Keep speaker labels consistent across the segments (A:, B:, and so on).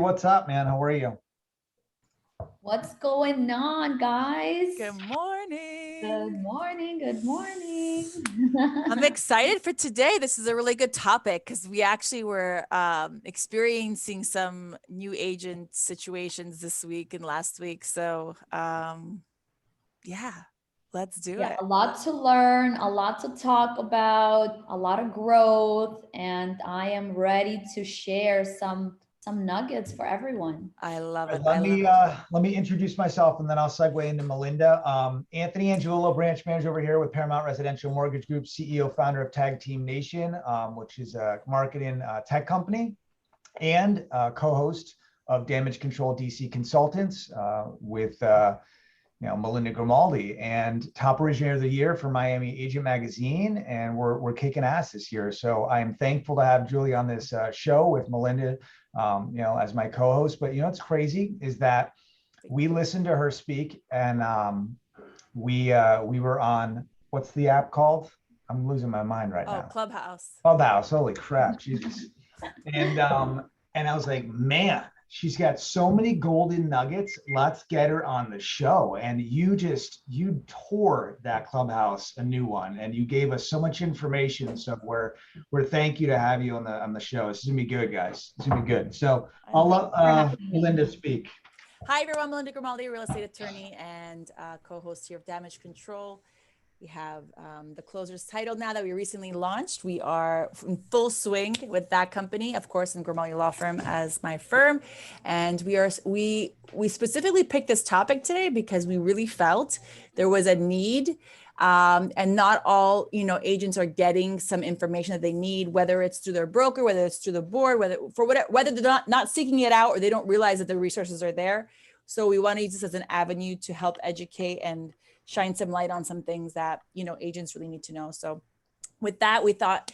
A: What's up, man? How are you?
B: What's going on, guys?
C: Good morning.
B: Good morning. Good morning.
C: I'm excited for today. This is a really good topic because we actually were experiencing some new agent situations this week and last week. So yeah, let's do it.
B: A lot to learn, a lot to talk about, a lot of growth, and I am ready to share some nuggets for everyone.
C: I love it.
A: Let me introduce myself, and then I'll segue into Melinda. Anthony Angelillo, branch manager over here with Paramount Residential Mortgage Group, CEO, founder of Tag Team Nation, which is a marketing tech company, and co-host of Damage Control DC Consultants with Melinda Grimaldi, and top originator of the year for Miami Agent Magazine, and we're kicking ass this year. So I'm thankful to have Julie on this show with Melinda, as my co-host. But what's crazy is that we listened to her speak, and we were on, what's the app called? I'm losing my mind right now.
C: Clubhouse.
A: Holy crap, Jesus. And I was like, man, she's got so many golden nuggets. Let's get her on the show. And you tore that Clubhouse a new one, and you gave us so much information. So we're thank you to have you on the show. This is gonna be good, guys. It's gonna be good. So I'll let Melinda speak.
C: Hi everyone, Melinda Grimaldi, real estate attorney and co-host here of Damage Control. We have the closer's title now that we recently launched. We are in full swing with that company, of course, in Grimaldi Law Firm as my firm. And we specifically picked this topic today because we really felt there was a need, and not all agents are getting some information that they need, whether it's through their broker, whether it's through the board, whether they're not seeking it out or they don't realize that the resources are there. So we want to use this as an avenue to help educate and shine some light on some things that agents really need to know. So with that, we thought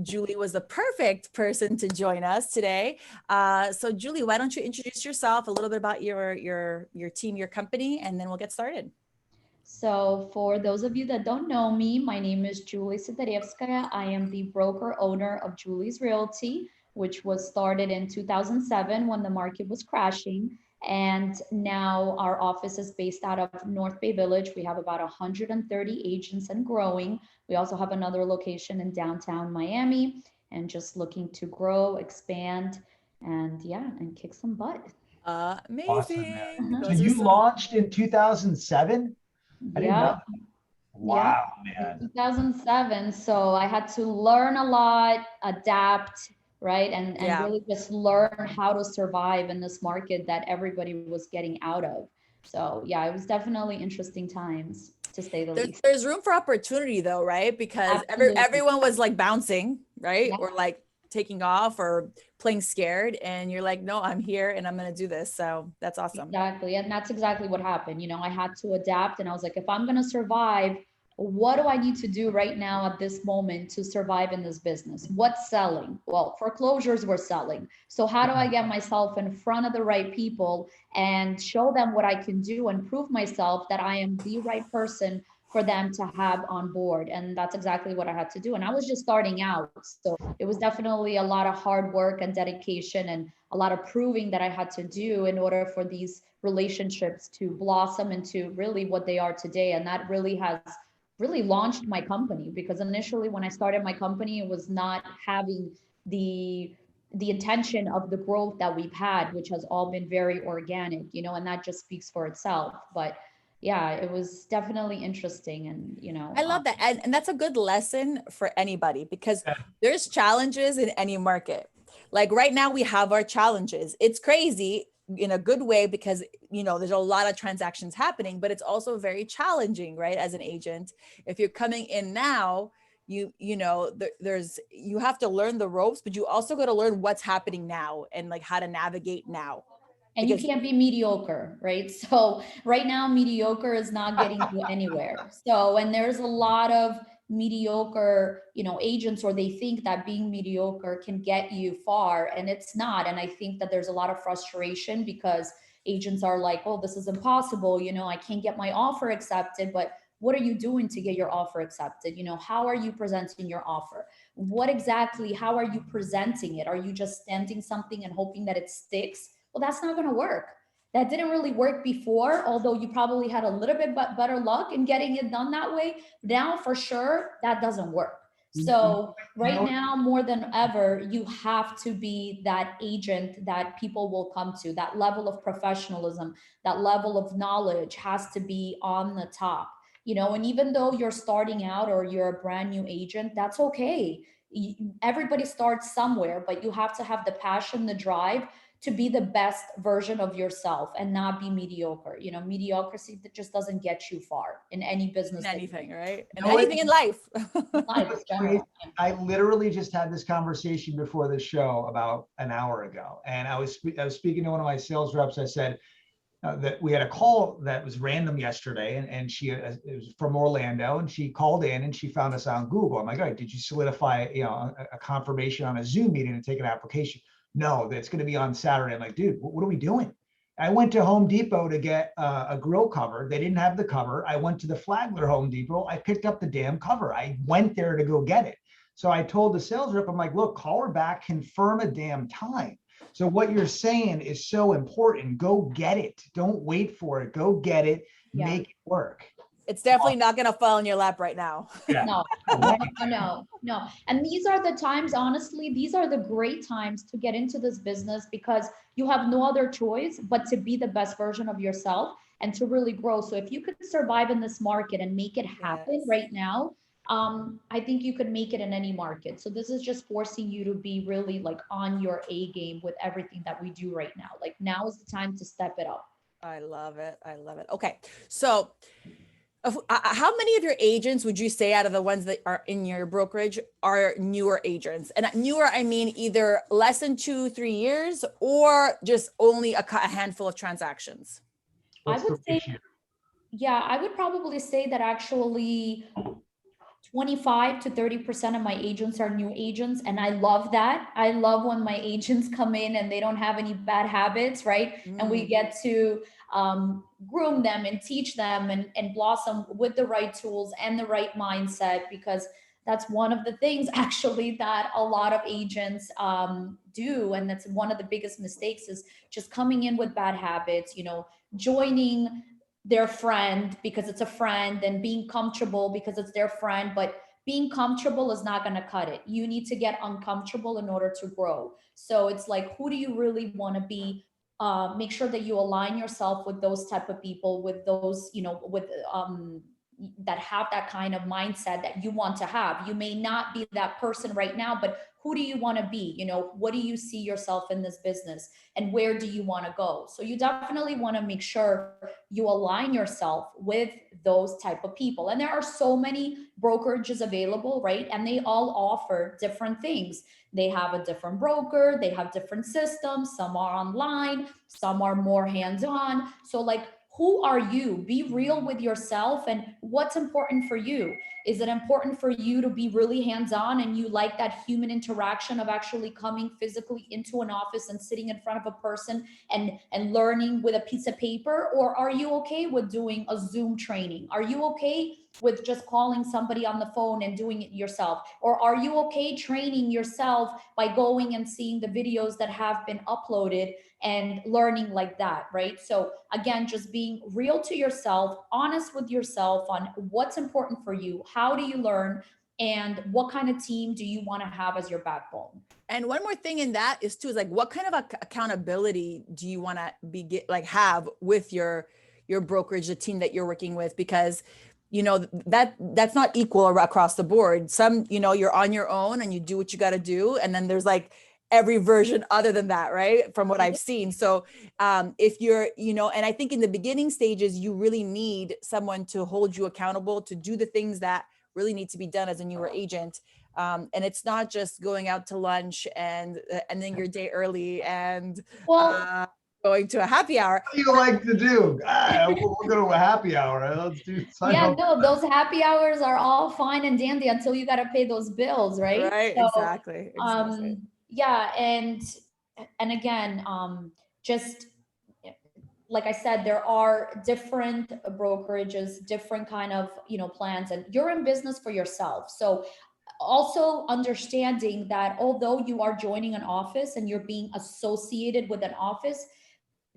C: Julie was the perfect person to join us today. So Julie, why don't you introduce yourself, a little bit about your team, your company, and then we'll get started.
B: So for those of you that don't know me, my name is Yuliya Sidorevskaya. I am the broker owner of Julie's Realty, which was started in 2007 when the market was crashing. And now our office is based out of North Bay Village. We have about 130 agents and growing. We also have another location in downtown Miami, and just looking to grow, expand, and kick some butt.
C: Amazing.
A: Awesome, so you launched in 2007? I didn't know. Wow, man.
B: 2007. So I had to learn a lot, adapt, right? And really just learn how to survive in this market that everybody was getting out of. So yeah, it was definitely interesting times, to say the least.
C: There's room for opportunity though, right? Because everyone was like bouncing, right? Yeah. Or like taking off or playing scared, and you're like, no, I'm here and I'm going to do this. So that's awesome.
B: Exactly. And that's exactly what happened. I had to adapt, and I was like, if I'm going to survive, what do I need to do right now at this moment to survive in this business? What's selling? Well, foreclosures were selling. So how do I get myself in front of the right people and show them what I can do and prove myself that I am the right person for them to have on board? And that's exactly what I had to do. And I was just starting out. So it was definitely a lot of hard work and dedication and a lot of proving that I had to do in order for these relationships to blossom into really what they are today. And that really has really launched my company, because initially when I started my company, it was not having the intention of the growth that we've had, which has all been very organic, and that just speaks for itself. But yeah, it was definitely interesting. And
C: I love that. And that's a good lesson for anybody, because there's challenges in any market. Like right now we have our challenges. It's crazy in a good way, because there's a lot of transactions happening, but it's also very challenging, right? As an agent, if you're coming in now, you have to learn the ropes, but you also got to learn what's happening now and like how to navigate now.
B: And you can't be mediocre, right? So right now, mediocre is not getting you anywhere. So, and there's a lot of mediocre, agents, or they think that being mediocre can get you far, and it's not. And I think that there's a lot of frustration because agents are like, oh, this is impossible. I can't get my offer accepted. But what are you doing to get your offer accepted? How are you presenting your offer? What exactly, how are you presenting it? Are you just standing something and hoping that it sticks? Well, that's not going to work. That didn't really work before, although you probably had a little bit better luck in getting it done that way. Now, for sure, that doesn't work. So right now, more than ever, you have to be that agent that people will come to. That level of professionalism, that level of knowledge has to be on the top. And even though you're starting out or you're a brand new agent, that's okay. Everybody starts somewhere, but you have to have the passion, the drive to be the best version of yourself and not be mediocre. Mediocrity that just doesn't get you far in any business.
C: In anything, right? In
A: No,
C: anything in life.
A: I literally just had this conversation before the show about an hour ago, and I was speaking to one of my sales reps. I said that we had a call that was random yesterday, and she it was from Orlando, and she called in and she found us on Google. I'm like, all right, did you solidify a confirmation on a Zoom meeting and take an application? No, that's going to be on Saturday. I'm like, dude, what are we doing? I went to Home Depot to get a grill cover. They didn't have the cover. I went to the Flagler Home Depot. I picked up the damn cover. I went there to go get it. So I told the sales rep, I'm like, look, call her back, confirm a damn time. So what you're saying is so important. Go get it. Don't wait for it. Go get it.
B: Yeah.
A: Make it work.
C: It's definitely not going to fall in your lap right now.
A: Yeah.
B: No. And these are the times, honestly, these are the great times to get into this business because you have no other choice but to be the best version of yourself and to really grow. So if you could survive in this market and make it happen right now, I think you could make it in any market. So this is just forcing you to be really like on your A game with everything that we do right now. Like now is the time to step it up.
C: I love it. I love it. Okay. So how many of your agents would you say out of the ones that are in your brokerage are newer agents? And newer, I mean either less than 2-3 years or just only a handful of transactions?
B: I would say, I would probably say that actually 25 to 30% of my agents are new agents. And I love that. I love when my agents come in and they don't have any bad habits, right? And we get to groom them and teach them and blossom with the right tools and the right mindset, because that's one of the things actually that a lot of agents do. And that's one of the biggest mistakes is just coming in with bad habits, joining their friend because it's a friend and being comfortable because it's their friend. But being comfortable is not going to cut it. You need to get uncomfortable in order to grow. So it's like, who do you really want to be? Make sure that you align yourself with those type of people, with those, with that have that kind of mindset that you want to have. You may not be that person right now, but who do you want to be? What do you see yourself in this business and where do you want to go? So you definitely want to make sure you align yourself with those type of people. And there are so many brokerages available, right? And they all offer different things. They have a different broker, they have different systems. Some are online, some are more hands-on. So like, who are you? Be real with yourself and what's important for you. Is it important for you to be really hands-on and you like that human interaction of actually coming physically into an office and sitting in front of a person and learning with a piece of paper? Or are you okay with doing a Zoom training? Are you okay with just calling somebody on the phone and doing it yourself? Or are you okay training yourself by going and seeing the videos that have been uploaded and learning like that, right? So again, just being real to yourself, honest with yourself on what's important for you, how do you learn, and what kind of team do you want to have as your backbone.
C: And one more thing in that is like, what kind of accountability do you want to have with your brokerage, the team that you're working with? Because that's not equal across the board. Some, you're on your own and you do what you got to do. And then there's like every version other than that, right? From what I've seen. So if you're, and I think in the beginning stages, you really need someone to hold you accountable to do the things that really need to be done as a newer agent. And it's not just going out to lunch and ending your day early and going to a happy hour.
A: What do you like to do? We'll go to a happy hour. Let's do.
B: Those happy hours are all fine and dandy until you got to pay those bills, right?
C: Right. So, exactly.
B: Yeah. And again, just like I said, there are different brokerages, different kind of, plans, and you're in business for yourself. So also understanding that although you are joining an office and you're being associated with an office,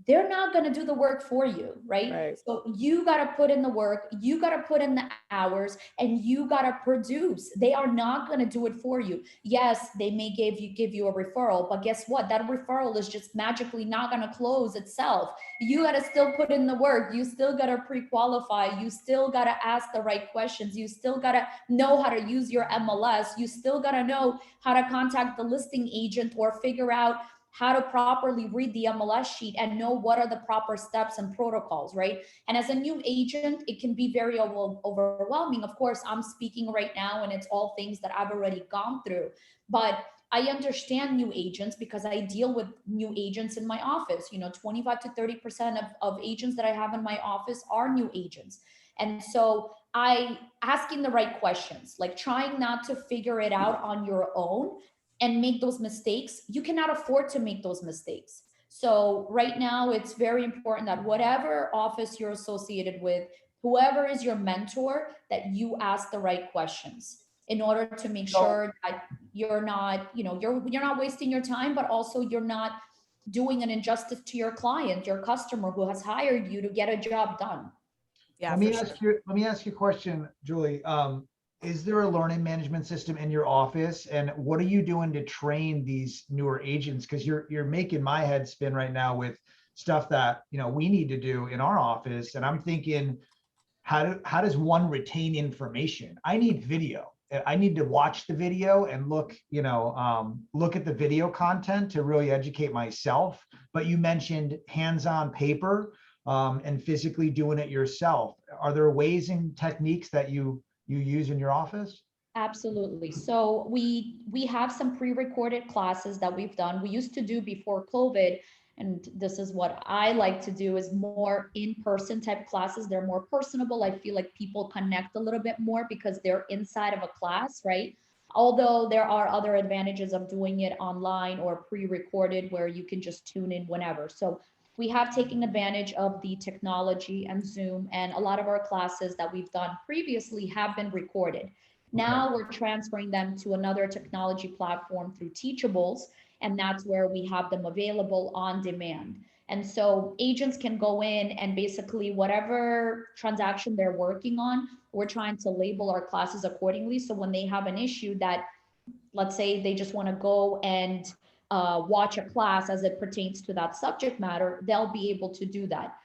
B: they're not going to do the work for you, right? So you got to put in the work, you got to put in the hours, and you got to produce. They are not going to do it for you. Yes, they may give you a referral, but guess what? That referral is just magically not going to close itself. You got to still put in the work. You still got to pre-qualify. You still got to ask the right questions. You still got to know how to use your MLS. You still got to know how to contact the listing agent or figure out how to properly read the MLS sheet and know what are the proper steps and protocols, right? And as a new agent, it can be very overwhelming. Of course, I'm speaking right now and it's all things that I've already gone through, but I understand new agents because I deal with new agents in my office. 25 to 30% of agents that I have in my office are new agents. And so I asking the right questions, like trying not to figure it out on your own and make those mistakes. You cannot afford to make those mistakes. So right now, it's very important that whatever office you're associated with, whoever is your mentor, that you ask the right questions in order to make sure that you're not, you're not wasting your time, but also you're not doing an injustice to your client, your customer who has hired you to get a job done.
C: Yeah.
A: Let me ask you a question, Julie. Is there a learning management system in your office, and what are you doing to train these newer agents? Because you're making my head spin right now with stuff that we need to do in our office, and I'm thinking, how does one retain information? I need video. I need to watch the video and look at the video content to really educate myself. But you mentioned hands-on paper and physically doing it yourself. Are there ways and techniques that you use in your office?
B: Absolutely. So we have some pre-recorded classes that we've done. We used to do before COVID, and this is what I like to do, is more in-person type classes. They're more personable. I feel like people connect a little bit more because they're inside of a class, right? Although there are other advantages of doing it online or pre-recorded where you can just tune in whenever. So we have taken advantage of the technology and Zoom, and a lot of our classes that we've done previously have been recorded. Now we're transferring them to another technology platform through Teachables, and that's where we have them available on demand. And so agents can go in and basically whatever transaction they're working on, we're trying to label our classes accordingly. So when they have an issue that, let's say they just want to go and watch a class as it pertains to that subject matter, they'll be able to do that.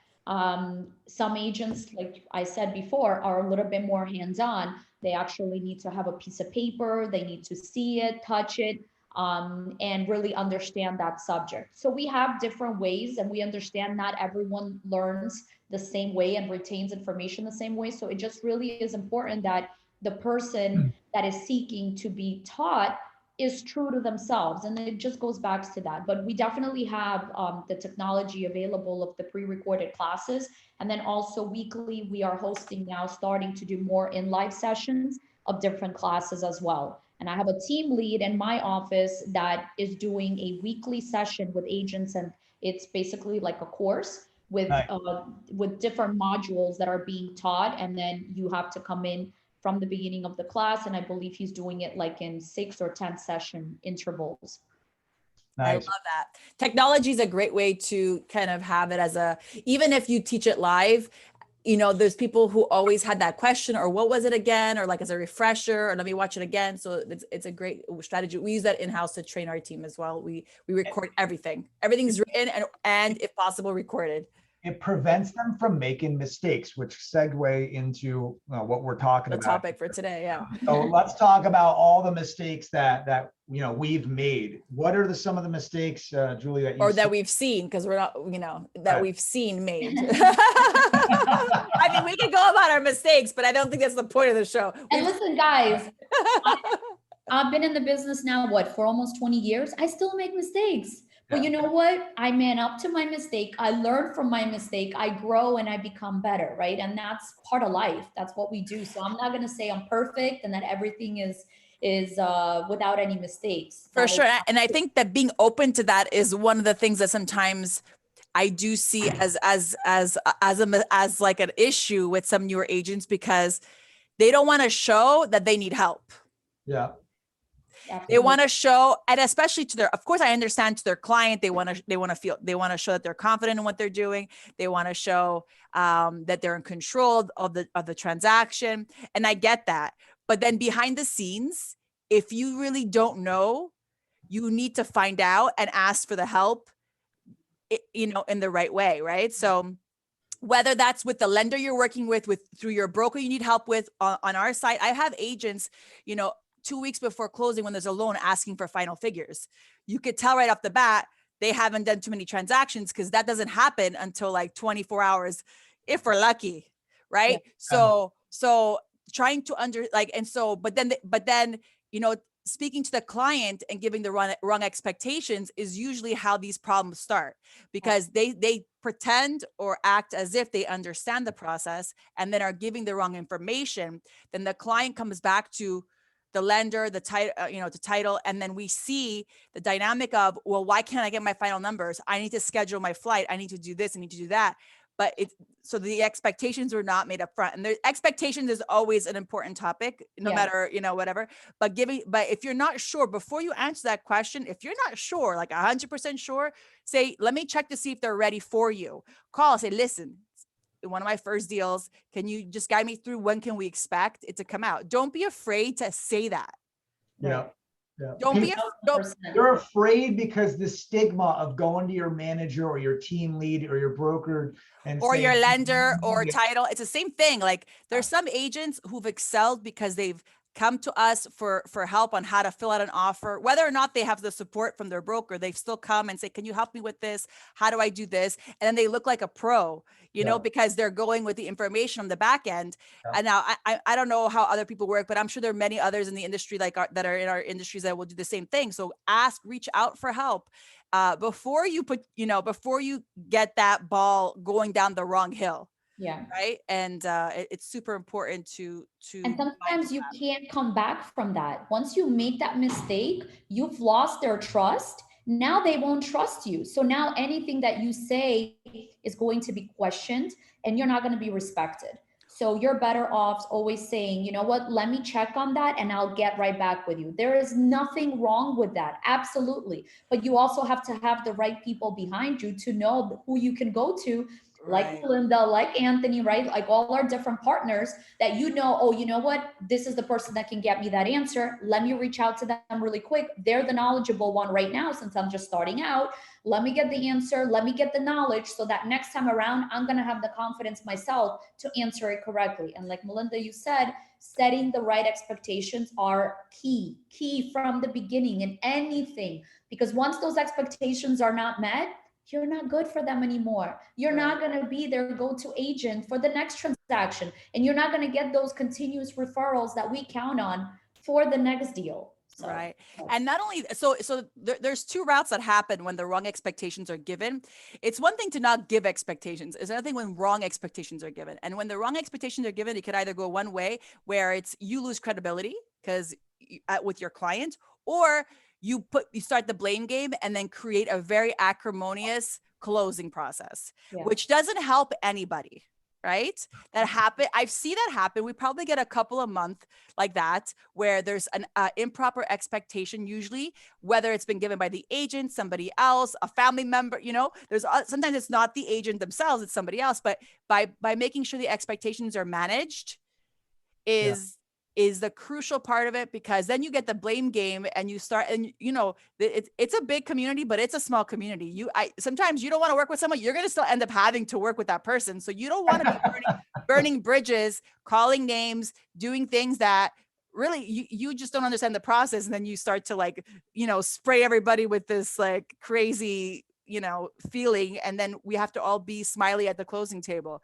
B: Some agents, like I said before, are a little bit more hands-on. They actually need to have a piece of paper, they need to see it, touch it, and really understand that subject. So we have different ways, and we understand not everyone learns the same way and retains information the same way. So it just really is important that the person that is seeking to be taught is true to themselves. And it just goes back to that. But we definitely have the technology available of the pre-recorded classes. And then also weekly, we are hosting now, starting to do more in live sessions of different classes as well. And I have a team lead in my office that is doing a weekly session with agents. And it's basically like a course with different modules that are being taught. And then you have to come in from the beginning of the class. And I believe he's doing it like in 6 or 10 session intervals.
C: Nice. I love that. Technology is a great way to kind of have it as even if you teach it live, there's people who always had that question, or what was it again? Or like as a refresher, or let me watch it again. So it's a great strategy. We use that in-house to train our team as well. We record everything. Everything's written and if possible, recorded.
A: It prevents them from making mistakes, which segue into what we're talking about.
C: The topic for today, yeah.
A: So let's talk about all the mistakes that we've made. What are some of the mistakes, Julie,
C: that we've seen, because we're not, that we've seen made. I mean, we can go about our mistakes, but I don't think that's the point of the show.
B: And listen, guys, I've been in the business now, for almost 20 years. I still make mistakes. But you know what? I man up to my mistake. I learn from my mistake. I grow and I become better, right? And that's part of life. That's what we do. So I'm not going to say I'm perfect and that everything is without any mistakes.
C: For sure. And I think that being open to that is one of the things that sometimes I do see as like an issue with some newer agents, because they don't want to show that they need help.
A: Yeah.
C: They want to show, and especially to their, of course, I understand to their client, they want to show that they're confident in what they're doing. They want to show that they're in control of the transaction. And I get that. But then behind the scenes, if you really don't know, you need to find out and ask for the help, in the right way, right? So whether that's with the lender you're working with through your broker you need help with, on our side, I have agents, 2 weeks before closing, when there's a loan, asking for final figures. You could tell right off the bat they haven't done too many transactions, because that doesn't happen until like 24 hours if we're lucky, right? Yeah. So trying to but then speaking to the client and giving the wrong expectations is usually how these problems start, because they pretend or act as if they understand the process and then are giving the wrong information. Then the client comes back to the lender, the title, and then we see the dynamic of, well, why can't I get my final numbers? I need to schedule my flight. I need to do this. I need to do that. But so the expectations were not made up front, and the expectations is always an important topic, no matter, whatever. But if you're not sure, before you answer that question, if you're not sure, like 100% sure, say, let me check to see if they're ready for you. Call, say, listen, one of my first deals, can you just guide me through when can we expect it to come out? Don't be afraid to say that.
A: Yeah.
C: Yeah.
A: You're afraid because the stigma of going to your manager or your team lead or your broker
C: or your lender or title. It's the same thing. Like, there's some agents who've excelled because they've come to us for help on how to fill out an offer, whether or not they have the support from their broker. They've still come and say, can you help me with this? How do I do this? And then they look like a pro, because they're going with the information on the back end. Yeah. And now I don't know how other people work, but I'm sure there are many others in the industry that are in our industries that will do the same thing. So reach out for help before you get that ball going down the wrong hill.
B: Yeah.
C: Right. And it's super important to.
B: And sometimes you can't come back from that. Once you make that mistake, you've lost their trust. Now they won't trust you. So now anything that you say is going to be questioned and you're not going to be respected. So you're better off always saying, you know what, let me check on that and I'll get right back with you. There is nothing wrong with that. Absolutely. But you also have to have the right people behind you to know who you can go to. Like Melinda, like Anthony, right? Like all our different partners that oh, you know what? This is the person that can get me that answer. Let me reach out to them really quick. They're the knowledgeable one right now since I'm just starting out. Let me get the answer. Let me get the knowledge so that next time around, I'm going to have the confidence myself to answer it correctly. And like Melinda, you said, setting the right expectations are key from the beginning in anything. Because once those expectations are not met, you're not good for them anymore. You're not going to be their go-to agent for the next transaction. And you're not going to get those continuous referrals that we count on for the next deal. So,
C: right. And not only, there's two routes that happen when the wrong expectations are given. It's one thing to not give expectations. It's another thing when wrong expectations are given. And when the wrong expectations are given, it could either go one way where you lose credibility with your client, or you start the blame game and then create a very acrimonious closing process, which doesn't help anybody, right? That happen. I've seen that happen. We probably get a couple a month like that, where there's an improper expectation, usually, whether it's been given by the agent, somebody else, a family member, there's sometimes it's not the agent themselves, it's somebody else, but by making sure the expectations are managed is the crucial part of it, because then you get the blame game and you start, and it's a big community, but it's a small community. Sometimes you don't want to work with someone, you're going to still end up having to work with that person. So you don't want to be burning bridges, calling names, doing things that really you just don't understand the process. And then you start to spray everybody with this like crazy feeling, and then we have to all be smiley at the closing table.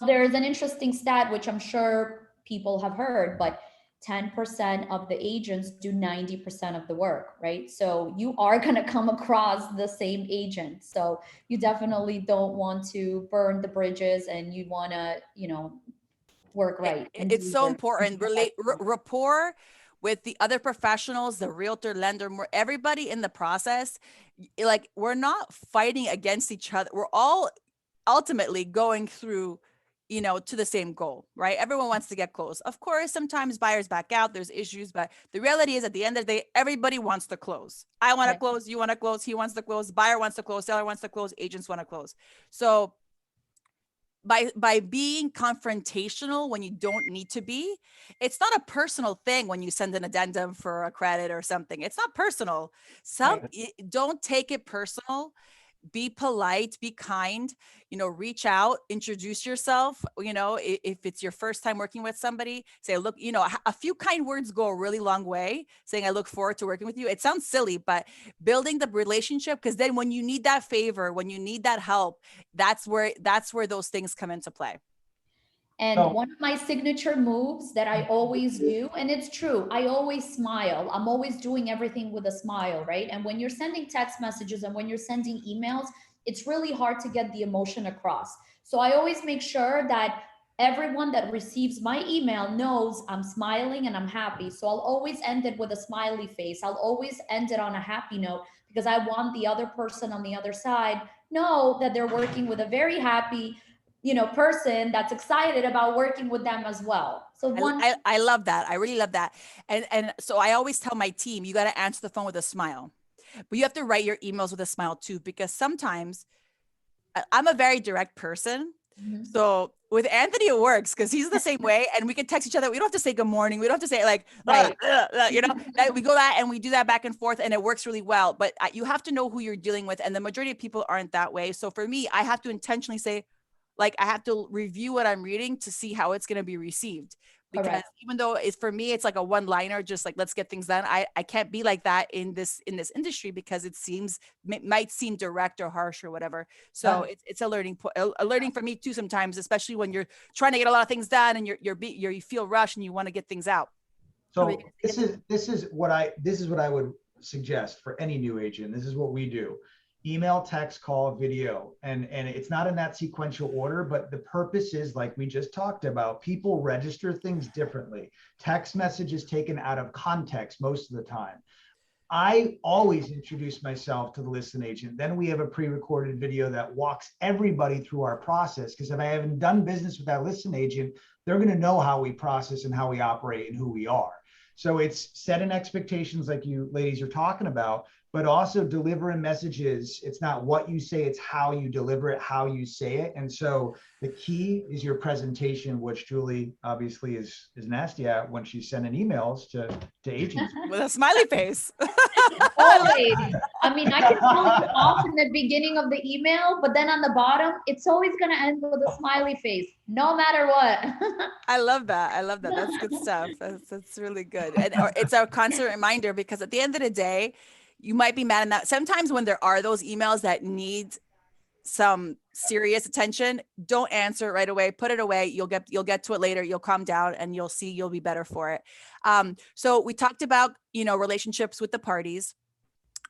B: There's an interesting stat, which I'm sure people have heard, but 10% of the agents do 90% of the work, right? So you are going to come across the same agent. So you definitely don't want to burn the bridges, and you want to, work right.
C: It's so important. Rapport with the other professionals, the realtor, lender, everybody in the process. Like, we're not fighting against each other. We're all ultimately going through you know, to the same goal, right? Everyone wants to get close. Of course, sometimes buyers back out, there's issues, but the reality is at the end of the day, everybody wants to close. I want to close, you want to close, he wants to close, buyer wants to close, seller wants to close, agents want to close. So by being confrontational when you don't need to be, it's not a personal thing when you send an addendum for a credit or something. It's not personal. Don't take it personal. Be polite, be kind, you know, reach out, introduce yourself. You know, if it's your first time working with somebody, say, look, you know, a few kind words go a really long way. Saying, I look forward to working with you. It sounds silly, but building the relationship, because then when you need that favor, when you need that help, that's where those things come into play.
B: And one of my signature moves that I always do, and it's true, I always smile. I'm always doing everything with a smile, right? And when you're sending text messages and when you're sending emails, it's really hard to get the emotion across. So I always make sure that everyone that receives my email knows I'm smiling and I'm happy. So I'll always end it with a smiley face. I'll always end it on a happy note because I want the other person on the other side know that they're working with a very happy, you know, person that's excited about working with them as well. So
C: I love that. I really love that. And so I always tell my team, you got to answer the phone with a smile, but you have to write your emails with a smile too, because sometimes I'm a very direct person. Mm-hmm. So with Anthony, it works because he's the same way, and we can text each other. We don't have to say good morning. We don't have to say like, right. You know, we go that and we do that back and forth, and it works really well. But you have to know who you're dealing with, and the majority of people aren't that way. So for me, I have to intentionally say, like, I have to review what I'm reading to see how it's going to be received. Because even though it's, for me, it's like a one-liner, just like, let's get things done. I can't be like that in this industry because it might seem direct or harsh or whatever. So it's a learning for me too sometimes, especially when you're trying to get a lot of things done and you feel rushed and you want to get things out.
A: So this is what I would suggest for any new agent. This is what we do. Email, text, call, video. And it's not in that sequential order, but the purpose is, like we just talked about, people register things differently. Text message is taken out of context most of the time. I always introduce myself to the listing agent. Then we have a pre-recorded video that walks everybody through our process. Because if I haven't done business with that listing agent, they're going to know how we process and how we operate and who we are. So it's setting expectations like you ladies are talking about, but also delivering messages. It's not what you say, it's how you deliver it, how you say it. And so the key is your presentation, which Julie obviously is nasty at when she's sending emails to agents.
C: With a smiley face.
B: Always. I mean, I can tell you off in the beginning of the email, but then on the bottom, it's always going to end with a smiley face, no matter what.
C: I love that. That's good stuff. That's really good. And it's a constant reminder, because at the end of the day, you might be mad at that. Sometimes when there are those emails that need some serious attention, don't answer it right away. Put it away. You'll get to it later. You'll calm down and you'll see you'll be better for it. So we talked about, you know, relationships with the parties.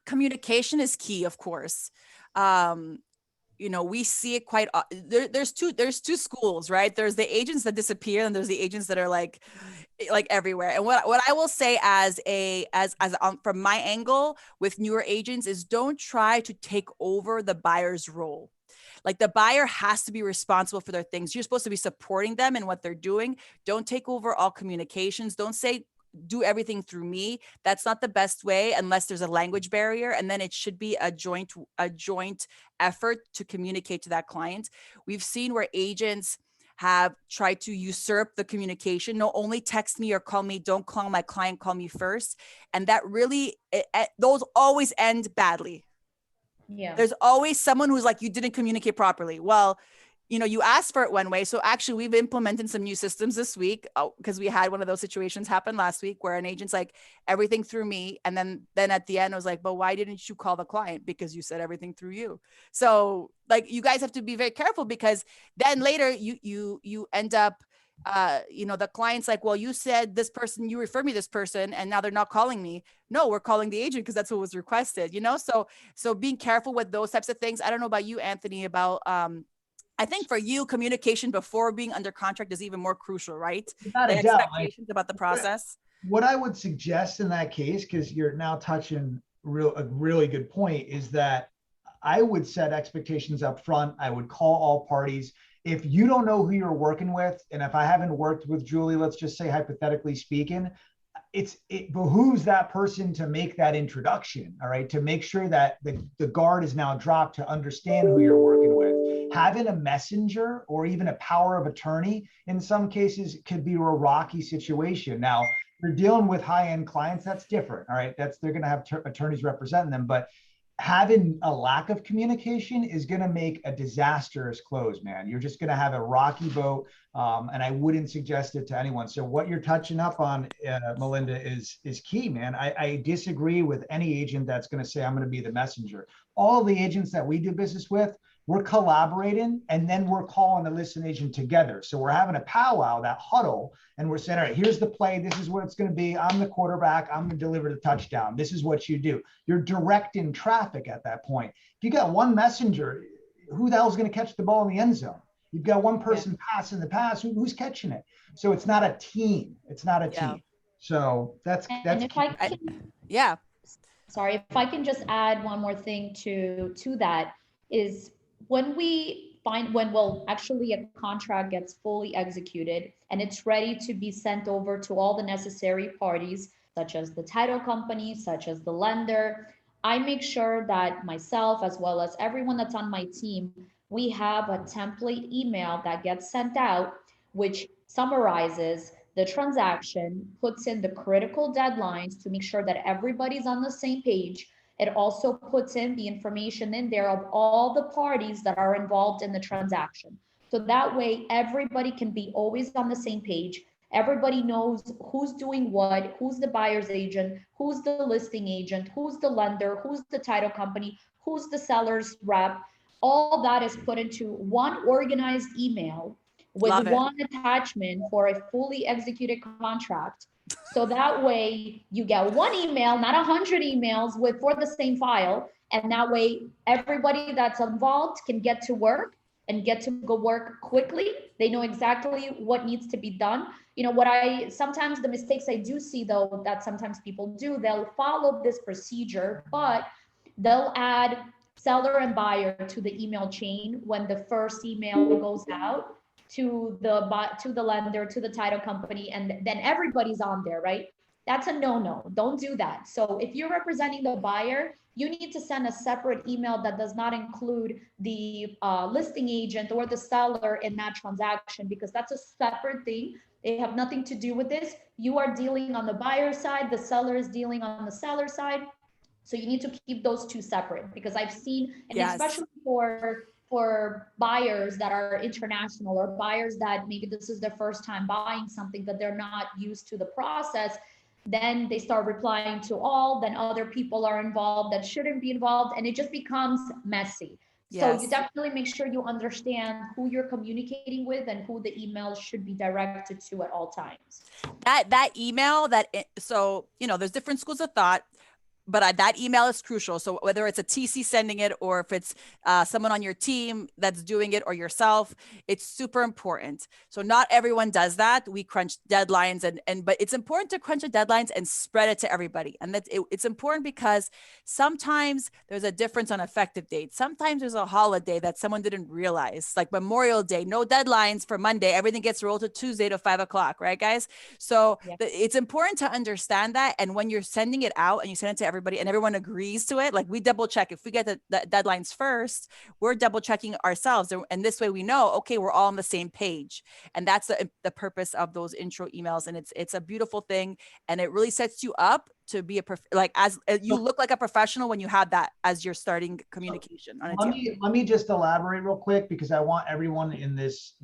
C: Communication is key, of course. You know, we see it quite, there's two schools, right? There's the agents that disappear and there's the agents that are like everywhere. And what I will say as from my angle with newer agents is, don't try to take over the buyer's role. Like, the buyer has to be responsible for their things. You're supposed to be supporting them in what they're doing. Don't take over all communications. Don't say, do everything through me. That's not the best way unless there's a language barrier. And then it should be a joint effort to communicate to that client. We've seen where agents have tried to usurp the communication. No, only text me or call me. Don't call my client, call me first. And that really, those always end badly. Yeah. There's always someone who's like, you didn't communicate properly. Well, you know, you asked for it one way. So actually we've implemented some new systems this week, because we had one of those situations happen last week where an agent's like, everything through me. And then at the end I was like, but why didn't you call the client? Because you said everything through you. So like, you guys have to be very careful, because then later you end up, you know, the client's like, well, you said this person, you referred me this person, and now they're not calling me. No, we're calling the agent because that's what was requested, you know? So being careful with those types of things. I don't know about you, Anthony, about, I think for you, communication before being under contract is even more crucial, right?
A: Without a doubt.
C: Expectations about the process.
A: What I would suggest in that case, because you're now touching a really good point, is that I would set expectations up front. I would call all parties. If you don't know who you're working with, and if I haven't worked with Julie, let's just say hypothetically speaking, it behooves that person to make that introduction, all right, to make sure that the guard is now dropped to understand who you're working with. Having a messenger or even a power of attorney in some cases could be a rocky situation. Now, if you're dealing with high-end clients, that's different, all right, they're going to have attorneys representing them, but having a lack of communication is going to make a disastrous close, man. You're just going to have a rocky boat, and I wouldn't suggest it to anyone. So what you're touching up on, Melinda, is key, man. I disagree with any agent that's going to say, I'm going to be the messenger. All the agents that we do business with, we're collaborating, and then we're calling the listing agent together. So we're having a powwow, that huddle, and we're saying, all right, here's the play. This is what it's going to be. I'm the quarterback. I'm going to deliver the touchdown. This is what you do. You're directing traffic at that point. If you got one messenger, who the hell is going to catch the ball in the end zone? You've got one person passing the pass. Who's catching it? So it's not a team. It's not a team. So that's
B: if I can, sorry, if I can just add one more thing to that is, when actually a contract gets fully executed and it's ready to be sent over to all the necessary parties, such as the title company, such as the lender, I make sure that myself, as well as everyone that's on my team, we have a template email that gets sent out, which summarizes the transaction, puts in the critical deadlines to make sure that everybody's on the same page. It also puts in the information in there of all the parties that are involved in the transaction. So that way, everybody can be always on the same page. Everybody knows who's doing what, who's the buyer's agent, who's the listing agent, who's the lender, who's the title company, who's the seller's rep. All that is put into one organized email with one attachment for a fully executed contract. So that way you get one email, not 100 emails for the same file. And that way everybody that's involved can get to work and get to go work quickly. They know exactly what needs to be done. You know, sometimes the mistakes I do see though, that sometimes people do, they'll follow this procedure, but they'll add seller and buyer to the email chain when the first email goes out to the lender, to the title company, and then everybody's on there, right? That's a no-no. Don't do that. So if you're representing the buyer, you need to send a separate email that does not include the listing agent or the seller in that transaction, because that's a separate thing. They have nothing to do with this. You are dealing on the buyer side, the seller is dealing on the seller side. So you need to keep those two separate, because I've seen, and especially for buyers that are international, or buyers that maybe this is their first time buying something, that they're not used to the process, then they start replying to all, then other people are involved that shouldn't be involved, and it just becomes messy. So you definitely make sure you understand who you're communicating with and who the email should be directed to at all times.
C: That email, so, you know, there's different schools of thought, but that email is crucial. So whether it's a TC sending it, or if it's someone on your team that's doing it, or yourself, it's super important. So not everyone does that. We crunch deadlines, but it's important to crunch the deadlines and spread it to everybody. And it's important because sometimes there's a difference on effective date. Sometimes there's a holiday that someone didn't realize, like Memorial Day, no deadlines for Monday. Everything gets rolled to Tuesday to 5 o'clock, right, guys? So it's important to understand that. And when you're sending it out and you send it to everybody and everyone agrees to it, like we double check. If we get the deadlines first, we're double checking ourselves. And this way we know, okay, we're all on the same page. And that's the purpose of those intro emails. And it's a beautiful thing. And it really sets you up to be as you look like a professional when you have that as your starting communication.
A: Let me just elaborate real quick, because I want everyone in this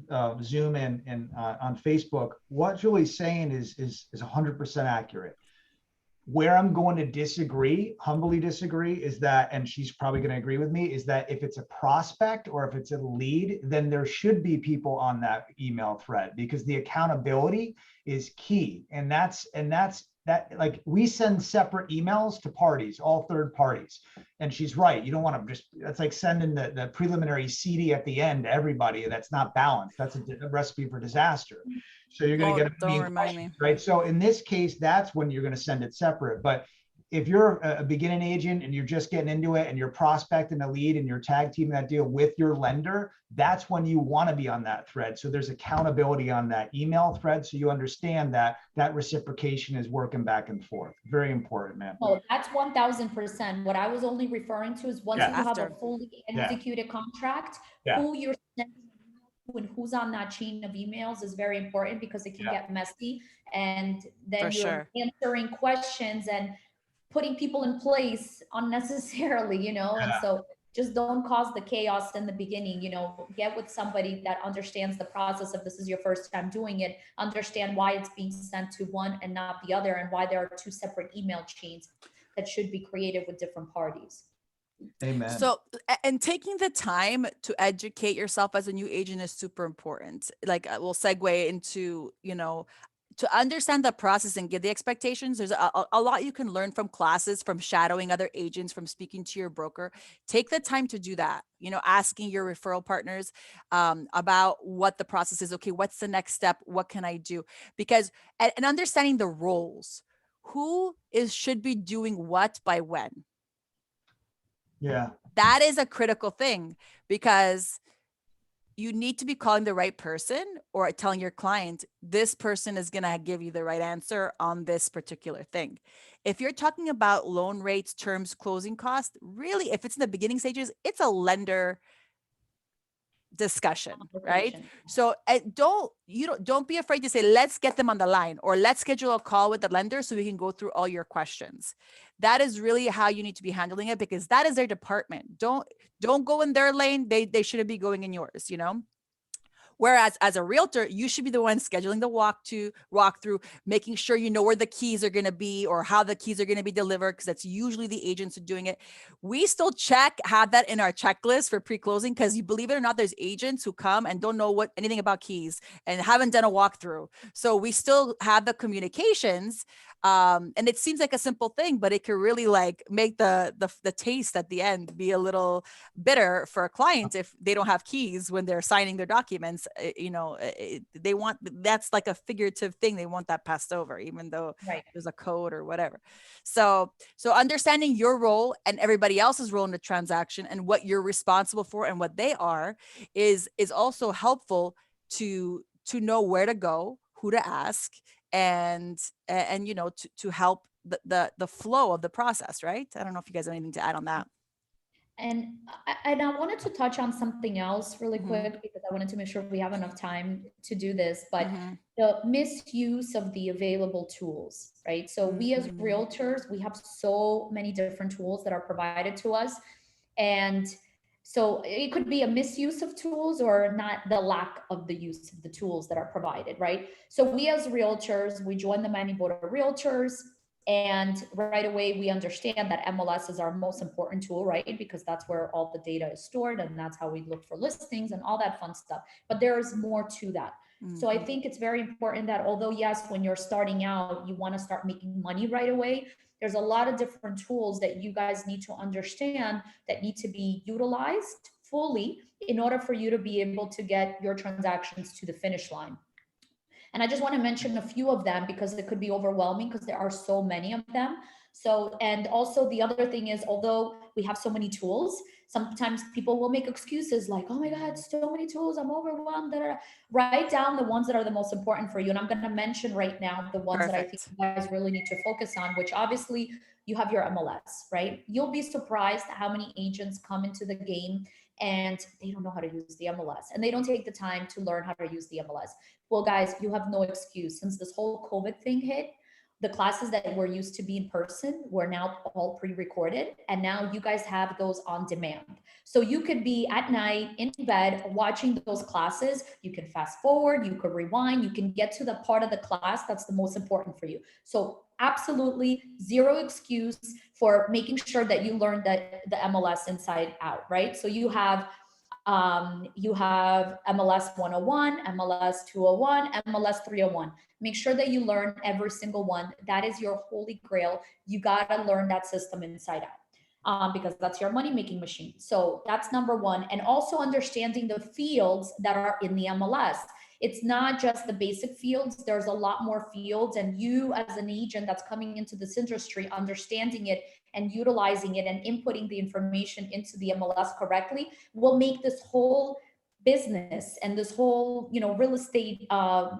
A: Zoom and on Facebook, what Julie's saying is 100% accurate. Where I'm going to humbly disagree, is that, and she's probably going to agree with me, is that if it's a prospect or if it's a lead, then there should be people on that email thread, because the accountability is key. And that's like, we send separate emails to parties, all third parties. And she's right. You don't want to that's like sending the preliminary CD at the end to everybody. That's not balanced. That's a recipe for disaster. So you're going to get a million questions, right? So in this case, that's when you're going to send it separate. But if you're a beginning agent and you're just getting into it and you're prospecting a lead and you're tag teaming that deal with your lender, that's when you want to be on that thread. So there's accountability on that email thread. So you understand that that reciprocation is working back and forth. Very important, man.
B: Oh, that's 1000%. What I was only referring to is once
A: Yeah.
B: you have
C: After.
B: a fully
A: Yeah.
B: executed contract,
A: Yeah.
B: who you're sending and who's on that chain of emails is very important because it can get messy. And then you're answering questions and putting people in place unnecessarily, you know, and so just don't cause the chaos in the beginning, you know, get with somebody that understands the process of this is your first time doing it, understand why it's being sent to one and not the other, and why there are two separate email chains that should be created with different parties.
A: Amen.
C: So, and taking the time to educate yourself as a new agent is super important. Like we'll segue into, you know, to understand the process and get the expectations. There's a lot you can learn from classes, from shadowing other agents, from speaking to your broker. Take the time to do that. You know, asking your referral partners about what the process is. Okay, what's the next step? What can I do? Because and understanding the roles. Who should be doing what by when?
A: Yeah.
C: That is a critical thing, because you need to be calling the right person or telling your client, this person is going to give you the right answer on this particular thing. If you're talking about loan rates, terms, closing costs, really, if it's in the beginning stages, it's a lender discussion, right? So don't be afraid to say, let's get them on the line, or let's schedule a call with the lender so we can go through all your questions. That is really how you need to be handling it, because that is their department. Don't go in their lane. They shouldn't be going in yours, you know? Whereas as a realtor, you should be the one scheduling the walkthrough, making sure you know where the keys are going to be or how the keys are going to be delivered, because that's usually the agents who are doing it. We still have that in our checklist for pre-closing, because you believe it or not, there's agents who come and don't know anything about keys and haven't done a walkthrough. So we still have the communications. And it seems like a simple thing, but it can really like make the taste at the end be a little bitter for a client if they don't have keys when they're signing their documents. You know, that's like a figurative thing. They want that passed over, even though there's a code or whatever. So understanding your role and everybody else's role in the transaction and what you're responsible for and what they are is also helpful to know where to go, who to ask, and you know, to help the flow of the process, right? I don't know if you guys have anything to add on that.
B: And I wanted to touch on something else really quick, because I wanted to make sure we have enough time to do this, but the misuse of the available tools, right? So we as realtors, we have so many different tools that are provided to us. And so it could be a misuse of tools or not, the lack of the use of the tools that are provided, right? So we as realtors, we join the Miami Board of Realtors, and right away we understand that MLS is our most important tool, right? Because that's where all the data is stored, and that's how we look for listings and all that fun stuff. But there's more to that. So I think it's very important that although, yes, when you're starting out, you want to start making money right away, there's a lot of different tools that you guys need to understand that need to be utilized fully in order for you to be able to get your transactions to the finish line. And I just want to mention a few of them because it could be overwhelming because there are so many of them. So, and also the other thing is, although we have so many tools, sometimes people will make excuses like, oh my God, so many tools, I'm overwhelmed. Write down the ones that are the most important for you. And I'm going to mention right now the ones that I think you guys really need to focus on, which obviously you have your MLS, right? You'll be surprised how many agents come into the game and they don't know how to use the MLS and they don't take the time to learn how to use the MLS. Well, guys, you have no excuse. Since this whole COVID thing hit, the classes that were used to be in person were now all pre-recorded. And now you guys have those on demand. So you could be at night in bed watching those classes. You can fast forward, you could rewind, you can get to the part of the class that's the most important for you. So absolutely zero excuse for making sure that you learn the MLS inside out, right? So you have MLS 101, MLS 201, MLS 301. Make sure that you learn every single one. That is your holy grail. You got to learn that system inside out because that's your money-making machine. So that's number one. And also understanding the fields that are in the MLS. it's not just the basic fields. There's a lot more fields, and you as an agent that's coming into this industry, understanding it and utilizing it and inputting the information into the MLS correctly will make this whole business and this whole, you know, real estate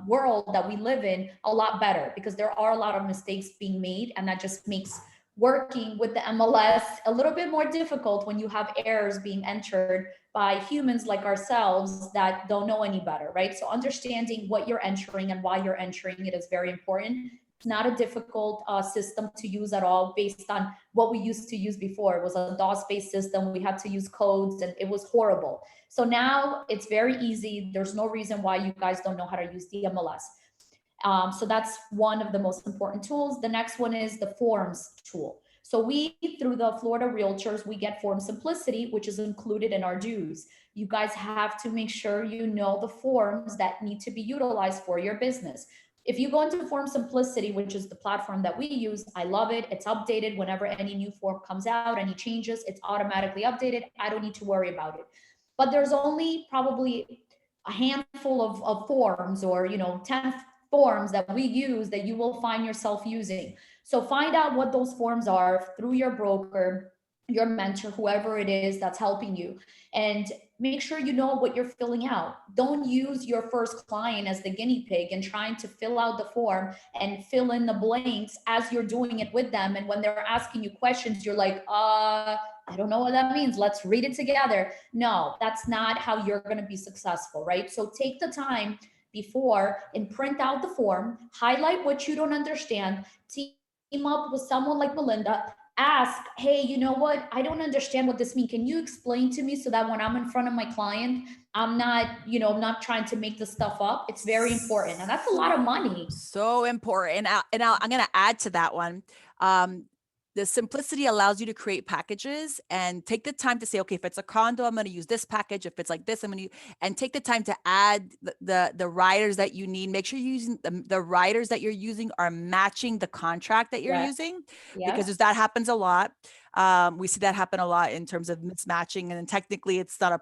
B: world that we live in a lot better, because there are a lot of mistakes being made, and that just makes working with the MLS a little bit more difficult when you have errors being entered by humans like ourselves that don't know any better, right? So understanding what you're entering and why you're entering it is very important. It's not a difficult system to use at all, based on what we used to use before. It was a DOS-based system. We had to use codes, and it was horrible. So now it's very easy. There's no reason why you guys don't know how to use the MLS. So that's one of the most important tools. The next one is the forms tool. So we, through the Florida Realtors, we get Form Simplicity, which is included in our dues. You guys have to make sure you know the forms that need to be utilized for your business. If you go into Form Simplicity, which is the platform that we use, I love it. It's updated whenever any new form comes out, any changes, it's automatically updated. I don't need to worry about it. But there's only probably a handful of forms, or 10 forms that we use that you will find yourself using. So find out what those forms are through your broker, your mentor, whoever it is that's helping you, and make sure you know what you're filling out. Don't use your first client as the guinea pig and trying to fill out the form and fill in the blanks as you're doing it with them. And when they're asking you questions, you're like, I don't know what that means. Let's read it together. No, that's not how you're going to be successful, right? So take the time before and print out the form, highlight what you don't understand, team up with someone like Melinda, ask, hey, you know what? I don't understand what this means. Can you explain to me so that when I'm in front of my client, I'm not, I'm not trying to make this stuff up. It's very important. And that's a lot of money.
C: So important. I'm going to add to that one. The simplicity allows you to create packages and take the time to say, okay, if it's a condo, I'm going to use this package. If it's like this, I'm going to use, and take the time to add the riders that you need. Make sure you're using the riders that you're using are matching the contract that you're using, because that happens a lot. We see that happen a lot in terms of mismatching, and then technically it's not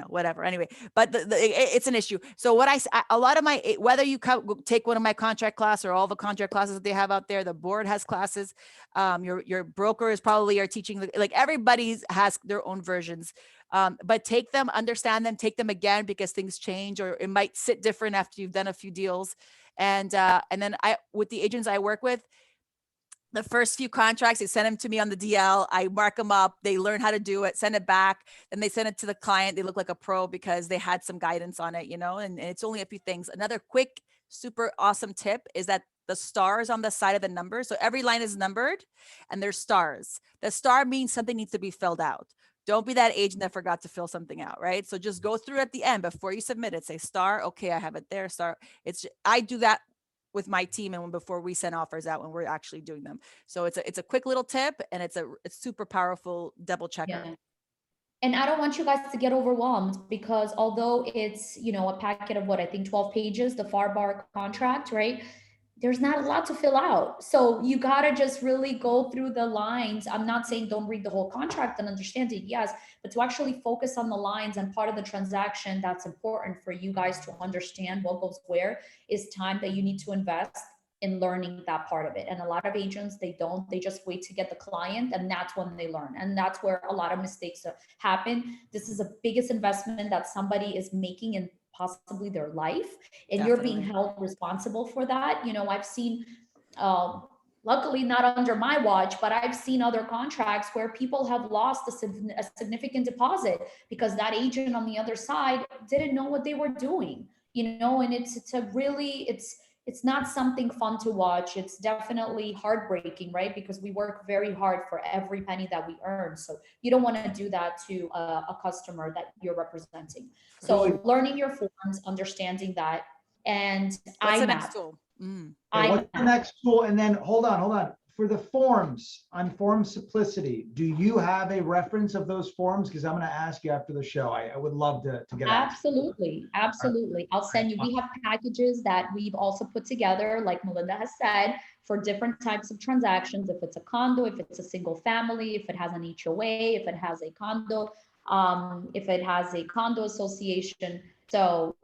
C: whatever. Anyway, but it's an issue. So a lot of whether you take one of my contract class or all the contract classes that they have out there, the board has classes. Your broker is probably are teaching, like everybody has their own versions. But take them, understand them, take them again, because things change, or it might sit different after you've done a few deals. And then with the agents I work with, the first few contracts, they send them to me on the DL. I mark them up. They learn how to do it, send it back. Then they send it to the client. They look like a pro because they had some guidance on it, and it's only a few things. Another quick, super awesome tip is that the stars on the side of the number. So every line is numbered and there's stars. The star means something needs to be filled out. Don't be that agent that forgot to fill something out, right? So just go through at the end before you submit it. Say star. Okay, I have it there. Star. I do that with my team, and before we send offers out when we're actually doing them. So it's a quick little tip, and it's super powerful double checker.
B: Yeah. And I don't want you guys to get overwhelmed, because although it's, a packet of what I think 12 pages, the FAR contract, right? There's not a lot to fill out. So you got to just really go through the lines. I'm not saying don't read the whole contract and understand it, yes, but to actually focus on the lines. And part of the transaction that's important for you guys to understand what goes where is time that you need to invest in learning that part of it. And a lot of agents, they just wait to get the client, and that's when they learn. And that's where a lot of mistakes happen. This is the biggest investment that somebody is making in possibly their life, and you're being held responsible for that. I've seen, luckily not under my watch, but I've seen other contracts where people have lost a significant deposit because that agent on the other side didn't know what they were doing, and it's not something fun to watch. It's definitely heartbreaking, right? Because we work very hard for every penny that we earn. So you don't want to do that to a customer that you're representing. So learning your forms, understanding that, and
C: what's the next tool?
A: What's the next tool? And then hold on. For the forms, on Form Simplicity, do you have a reference of those forms? Because I'm going to ask you after the show. I would love to get
B: Absolutely. I'll send you. We have packages that we've also put together, like Melinda has said, for different types of transactions. If it's a condo, if it's a single family, if it has an HOA, if it has a condo, if it has a condo association, So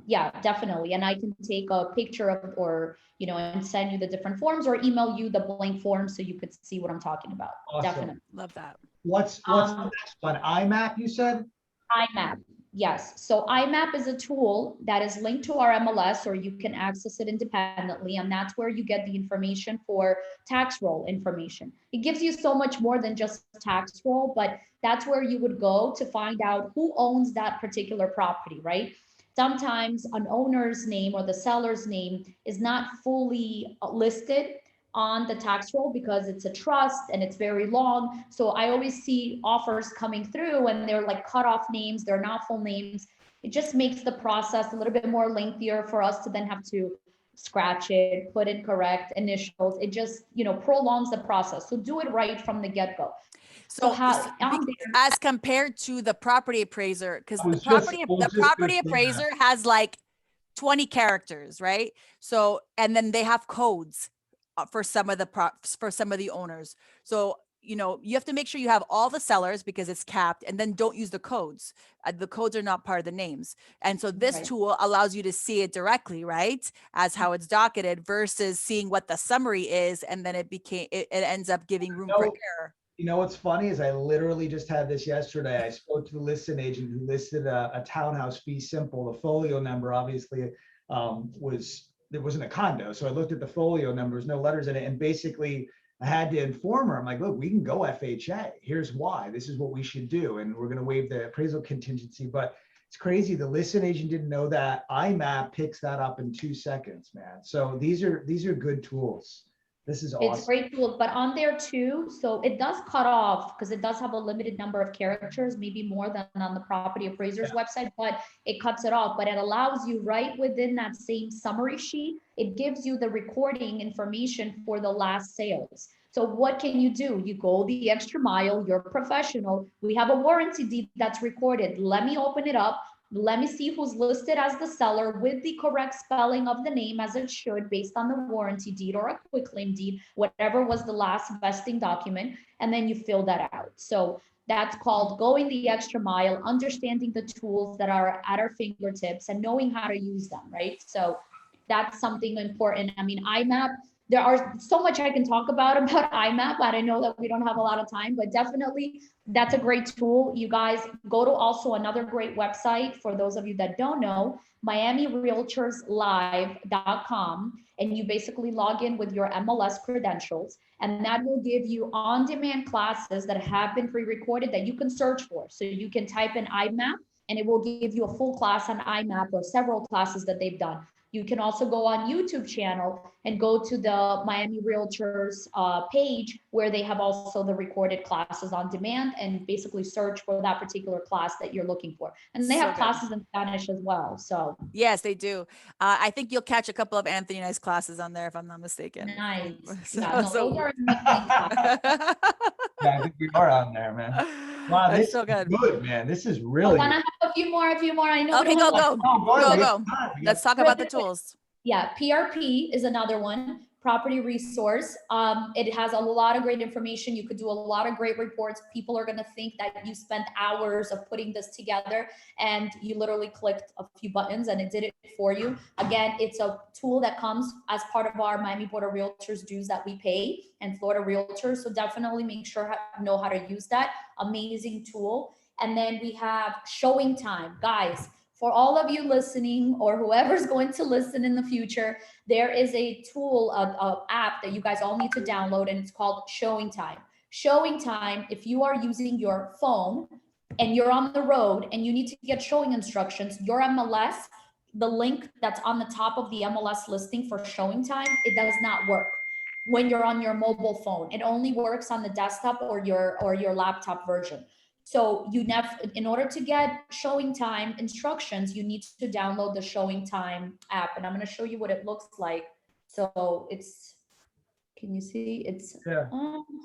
B: yeah, definitely. And I can take a picture of, or, you know, and send you the different forms or email you the blank form so you could see what I'm talking about.
A: Awesome.
B: Definitely.
C: Love that.
A: What's the next one? IMAP, you said?
B: IMAP, yes. So IMAP is a tool that is linked to our MLS, or you can access it independently. And that's where you get the information for tax roll information. It gives you so much more than just tax roll, but that's where you would go to find out who owns that particular property, right? Sometimes an owner's name or the seller's name is not fully listed on the tax roll because it's a trust and it's very long. So I always see offers coming through and they're like cut off names, they're not full names. It just makes the process a little bit more lengthier for us to then have to scratch it, put in correct initials. It just, you know, prolongs the process. So do it right from the get-go.
C: So as compared to the property appraiser, because the property appraiser has like 20 characters, right? So, and then they have codes for some of the owners. So, you know, you have to make sure you have all the sellers because it's capped, and then don't use the codes. The codes are not part of the names. And so this tool allows you to see it directly, right? As how it's docketed versus seeing what the summary is. And then it ends up giving room for error.
A: You know what's funny is I literally just had this yesterday. I spoke to the listing agent who listed a townhouse fee simple. The folio number obviously there wasn't a condo. So I looked at the folio numbers, no letters in it. And basically I had to inform her. I'm like, look, we can go FHA. Here's why. This is what we should do. And we're going to waive the appraisal contingency. But it's crazy. The listing agent didn't know that. IMAP picks that up in 2 seconds, man. So these are good tools. This is awesome.
B: It's great tool, but on there too, so it does cut off because it does have a limited number of characters, maybe more than on the property appraiser's website, but it cuts it off. But it allows you right within that same summary sheet, it gives you the recording information for the last sales. So what can you do? You go the extra mile, you're professional. We have a warranty deed that's recorded. Let me open it up. Let me see who's listed as the seller with the correct spelling of the name as it should based on the warranty deed or a quitclaim deed, whatever was the last vesting document, and then you fill that out. So that's called going the extra mile, understanding the tools that are at our fingertips and knowing how to use them, right? So that's something important. I mean, IMAP, there are so much I can talk about IMAP, but I know that we don't have a lot of time, but definitely that's a great tool. You guys go to also another great website for those of you that don't know, MiamiRealtorsLive.com, and you basically log in with your MLS credentials, and that will give you on-demand classes that have been pre-recorded that you can search for. So you can type in IMAP and it will give you a full class on IMAP or several classes that they've done. You can also go on YouTube channel and go to the Miami Realtors page where they have also the recorded classes on demand and basically search for that particular class that you're looking for. And they have classes in Spanish as well. So
C: yes, they do. I think you'll catch a couple of Anthony and I's classes on there if I'm not mistaken.
B: Nice.
C: Those are
A: yeah, I think we are on there, man. Wow, this is so good, man. This is really.
B: I have a few more. I know.
C: Okay, go. Let's talk about the tools.
B: Yeah, PRP is another one. Property resource. It has a lot of great information. You could do a lot of great reports. People are going to think that you spent hours of putting this together and you literally clicked a few buttons and it did it for you. Again, it's a tool that comes as part of our Miami Board of Realtors dues that we pay and Florida Realtors. So definitely make sure you know how to use that. Amazing tool. And then we have showing time. Guys, for all of you listening or whoever's going to listen in the future, there is a tool, an app that you guys all need to download, and it's called Showing Time. Showing Time, if you are using your phone and you're on the road and you need to get showing instructions, your MLS, the link that's on the top of the MLS listing for Showing Time, it does not work when you're on your mobile phone. It only works on the desktop or your laptop version. So in order to get Showing Time instructions, you need to download the Showing Time app. And I'm going to show you what it looks like. So can you see?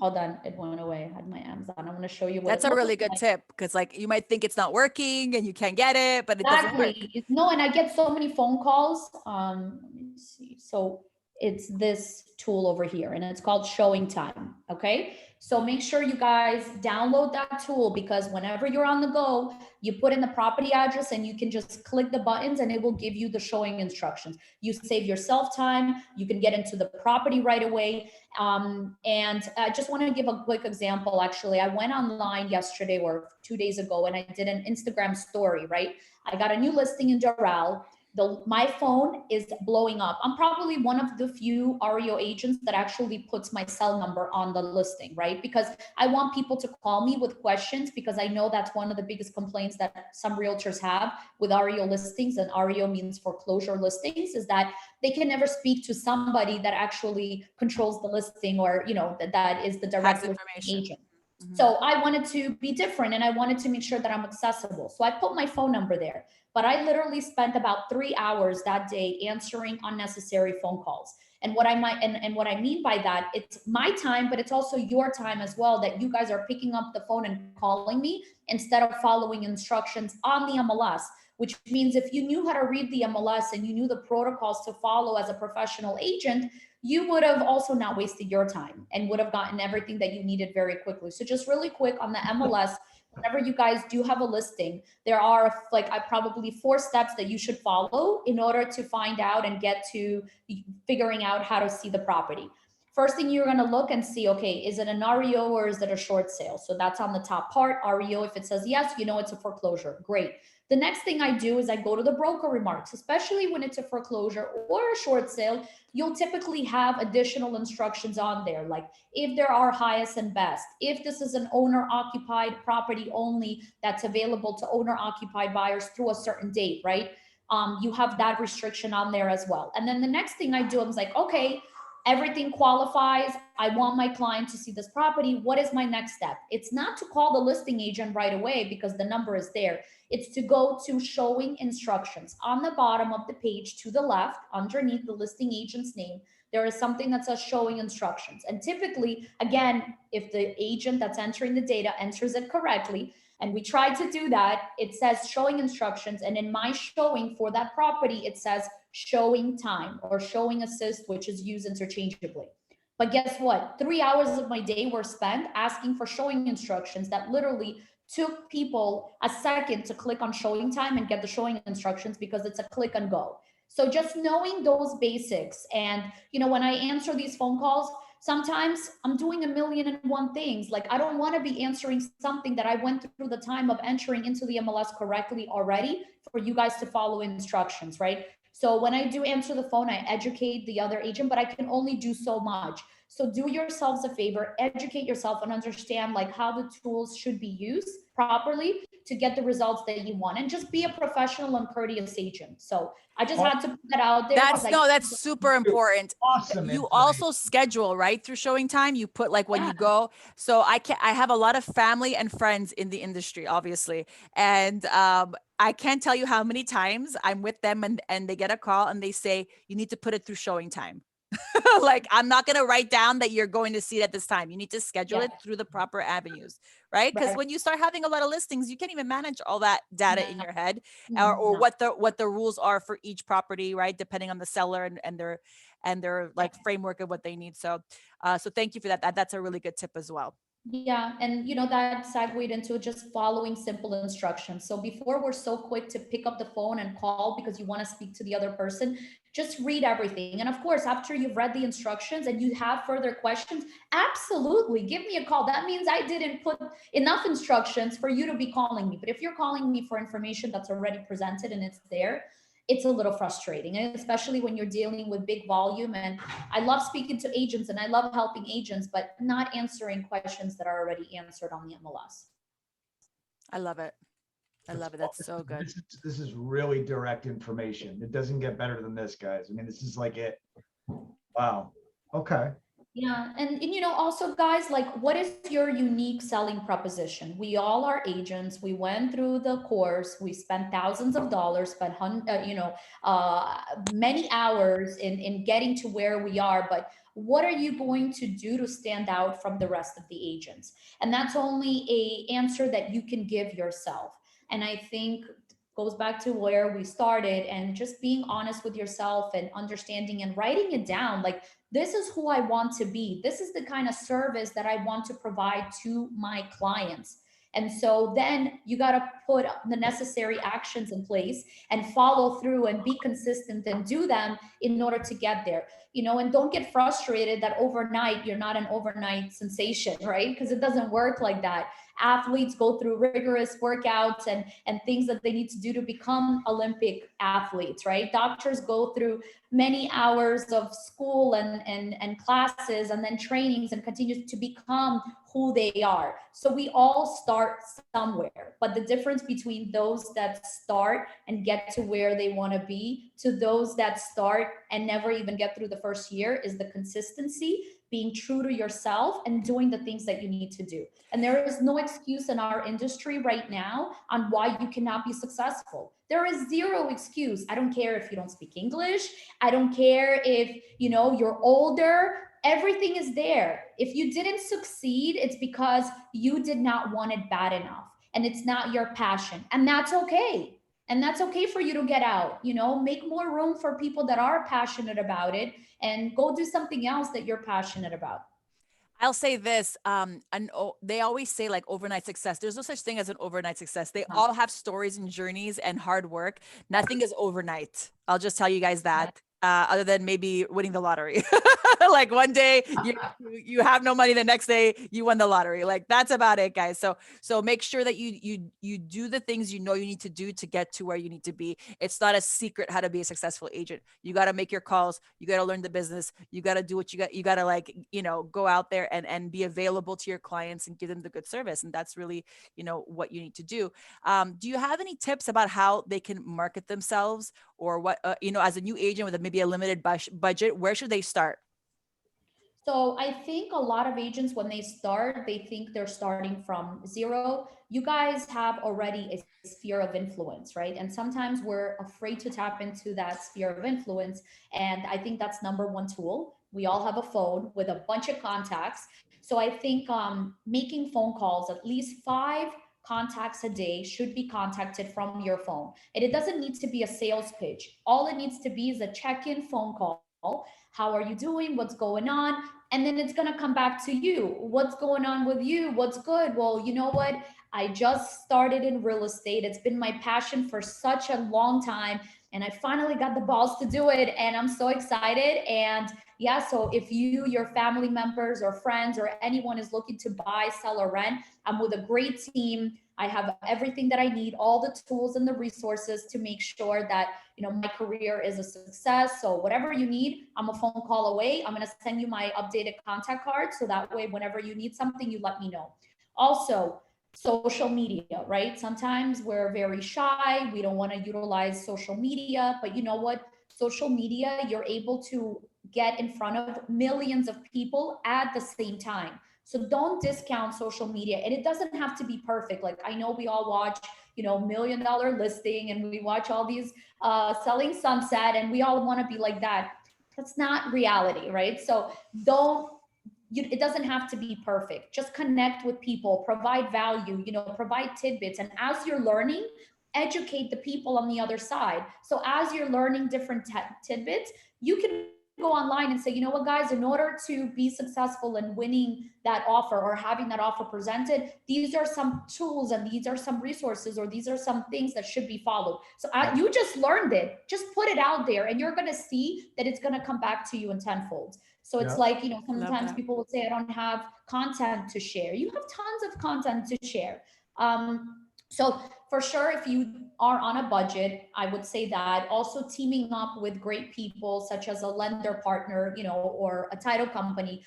B: Hold on. It went away. I had my Amazon. I'm going to show you what
C: that's a really good tip, because like you might think it's not working and you can't get it, but it doesn't work.
B: No, and I get so many phone calls. Let me see. So it's this tool over here and it's called Showing Time. Okay. So make sure you guys download that tool, because whenever you're on the go, you put in the property address and you can just click the buttons and it will give you the showing instructions. You save yourself time. You can get into the property right away. And I just want to give a quick example. Actually, I went online yesterday or 2 days ago and I did an Instagram story, right? I got a new listing in Doral. My phone is blowing up. I'm probably one of the few REO agents that actually puts my cell number on the listing, right? Because I want people to call me with questions, because I know that's one of the biggest complaints that some realtors have with REO listings, and REO means foreclosure listings, is that they can never speak to somebody that actually controls the listing, or, that is the direct listing agent.
C: Mm-hmm.
B: So I wanted to be different, and I wanted to make sure that I'm accessible. So I put my phone number there. But I literally spent about 3 hours that day answering unnecessary phone calls. And what what I mean by that, it's my time, but it's also your time as well, that you guys are picking up the phone and calling me instead of following instructions on the MLS, which means if you knew how to read the MLS and you knew the protocols to follow as a professional agent, you would have also not wasted your time and would have gotten everything that you needed very quickly. So just really quick on the MLS, whenever you guys do have a listing, there are probably 4 steps that you should follow in order to find out and get to figuring out how to see the property. First thing, you're going to look and see, okay, is it an REO or is it a short sale? So that's on the top part. REO, if it says yes, it's a foreclosure. Great. The next thing I do is I go to the broker remarks, especially when it's a foreclosure or a short sale. You'll typically have additional instructions on there, like if there are highest and best, if this is an owner occupied property only that's available to owner occupied buyers through a certain date, right? You have that restriction on there as well. And then the next thing I do, I was like, okay, everything qualifies. I want my client to see this property. What is my next step? It's not to call the listing agent right away because the number is there. It's to go to showing instructions. On the bottom of the page to the left, underneath the listing agent's name, there is something that says showing instructions. And typically, again, if the agent that's entering the data enters it correctly, and we try to do that, it says showing instructions. And in my showing for that property, it says showing time or showing assist, which is used interchangeably. But guess what? 3 hours of my day were spent asking for showing instructions that literally took people a second to click on showing time and get the showing instructions, because it's a click and go. So just knowing those basics. And, when I answer these phone calls, sometimes I'm doing 1,000,001 things. Like, I don't want to be answering something that I went through the time of entering into the MLS correctly already for you guys to follow instructions, right? So when I do answer the phone, I educate the other agent, but I can only do so much. So do yourselves a favor, educate yourself and understand how the tools should be used properly to get the results that you want, and just be a professional and courteous agent. So I just had to put that out there.
C: That's super important.
A: Awesome.
C: You also schedule, right? Through showing time, you put when you go. So I have a lot of family and friends in the industry, obviously. And, I can't tell you how many times I'm with them and they get a call and they say, you need to put it through showing time. I'm not going to write down that you're going to see it at this time. You need to schedule it through the proper avenues, right? Because when you start having a lot of listings, you can't even manage all that data in your head, or what the rules are for each property, right? Depending on the seller and their framework of what they need. So thank you for that. That's a really good tip as well.
B: Yeah. And that segued into just following simple instructions. So before we're so quick to pick up the phone and call because you want to speak to the other person, just read everything. And of course, after you've read the instructions and you have further questions, absolutely give me a call. That means I didn't put enough instructions for you to be calling me. But if you're calling me for information that's already presented and it's there, it's a little frustrating, and especially when you're dealing with big volume. And I love speaking to agents and I love helping agents, but not answering questions that are already answered on the MLS.
C: I love it. That's so good.
A: This is really direct information. It doesn't get better than this, guys. I mean, this is it. Wow. Okay.
B: Yeah. And also guys, what is your unique selling proposition? We all are agents. We went through the course. We spent thousands of dollars, spent many hours in getting to where we are. But what are you going to do to stand out from the rest of the agents? And that's only a answer that you can give yourself. And I think goes back to where we started, and just being honest with yourself and understanding and writing it down. Like, this is who I want to be. This is the kind of service that I want to provide to my clients. And so then you got to put the necessary actions in place and follow through and be consistent and do them in order to get there. And don't get frustrated that overnight you're not an overnight sensation, right? Because it doesn't work like that. Athletes go through rigorous workouts and things that they need to do to become Olympic athletes, right? Doctors go through many hours of school and classes and then trainings and continue to become who they are. So we all start somewhere, but the difference between those that start and get to where they want to be to those that start and never even get through the first year is the consistency, being true to yourself and doing the things that you need to do. And there is no excuse in our industry right now on why you cannot be successful. There is zero excuse. I don't care if you don't speak English. I don't care if, you're older. Everything is there. If you didn't succeed, it's because you did not want it bad enough and it's not your passion. And that's okay. And that's okay for you to get out, make more room for people that are passionate about it and go do something else that you're passionate about.
C: I'll say this, they always say like overnight success. There's no such thing as an overnight success. They all have stories and journeys and hard work. Nothing is overnight. I'll just tell you guys that. Other than maybe winning the lottery. Like one day you have no money, the next day you won the lottery. Like that's about it, guys. So make sure that you do the things you need to do to get to where you need to be. It's not a secret how to be a successful agent. You got to make your calls. You got to learn the business. You got to do what you got. You got to go out there and be available to your clients and give them the good service. And that's really, what you need to do. Do you have any tips about how they can market themselves or what, as a new agent with maybe a limited budget, where should they start?
B: So I think a lot of agents, when they start, they think they're starting from zero. You guys have already a sphere of influence, right? And sometimes we're afraid to tap into that sphere of influence. And I think that's number one tool. We all have a phone with a bunch of contacts. So I think making phone calls, at least 5 contacts a day should be contacted from your phone. And it doesn't need to be a sales pitch. All it needs to be is a check-in phone call. How are you doing? What's going on? And then it's going to come back to you. What's going on with you? What's good? Well, you know what? I just started in real estate. It's been my passion for such a long time. And I finally got the balls to do it. And I'm so excited. And yeah, so if you, your family members or friends or anyone is looking to buy, sell, or rent, I'm with a great team. I have everything that I need, all the tools and the resources to make sure that, my career is a success. So whatever you need, I'm a phone call away. I'm going to send you my updated contact card. So that way, whenever you need something, you let me know. Also, social media, right? Sometimes we're very shy. We don't want to utilize social media, but you know what? Social media, you're able to get in front of millions of people at the same time. So don't discount social media. And it doesn't have to be perfect. Like, I know we all watch, $1 million listing and we watch all these selling sunset and we all want to be like that. That's not reality, right? So it doesn't have to be perfect. Just connect with people, provide value, provide tidbits. And as you're learning, educate the people on the other side. So as you're learning different tidbits, you can go online and say, you know what, guys, in order to be successful in winning that offer or having that offer presented, these are some tools and these are some resources or these are some things that should be followed. So you just learned it, just put it out there and you're going to see that it's going to come back to you in tenfold. So it's like, sometimes people will say, I don't have content to share. You have tons of content to share. So for sure, if you are on a budget, I would say that. Also teaming up with great people such as a lender partner, or a title company.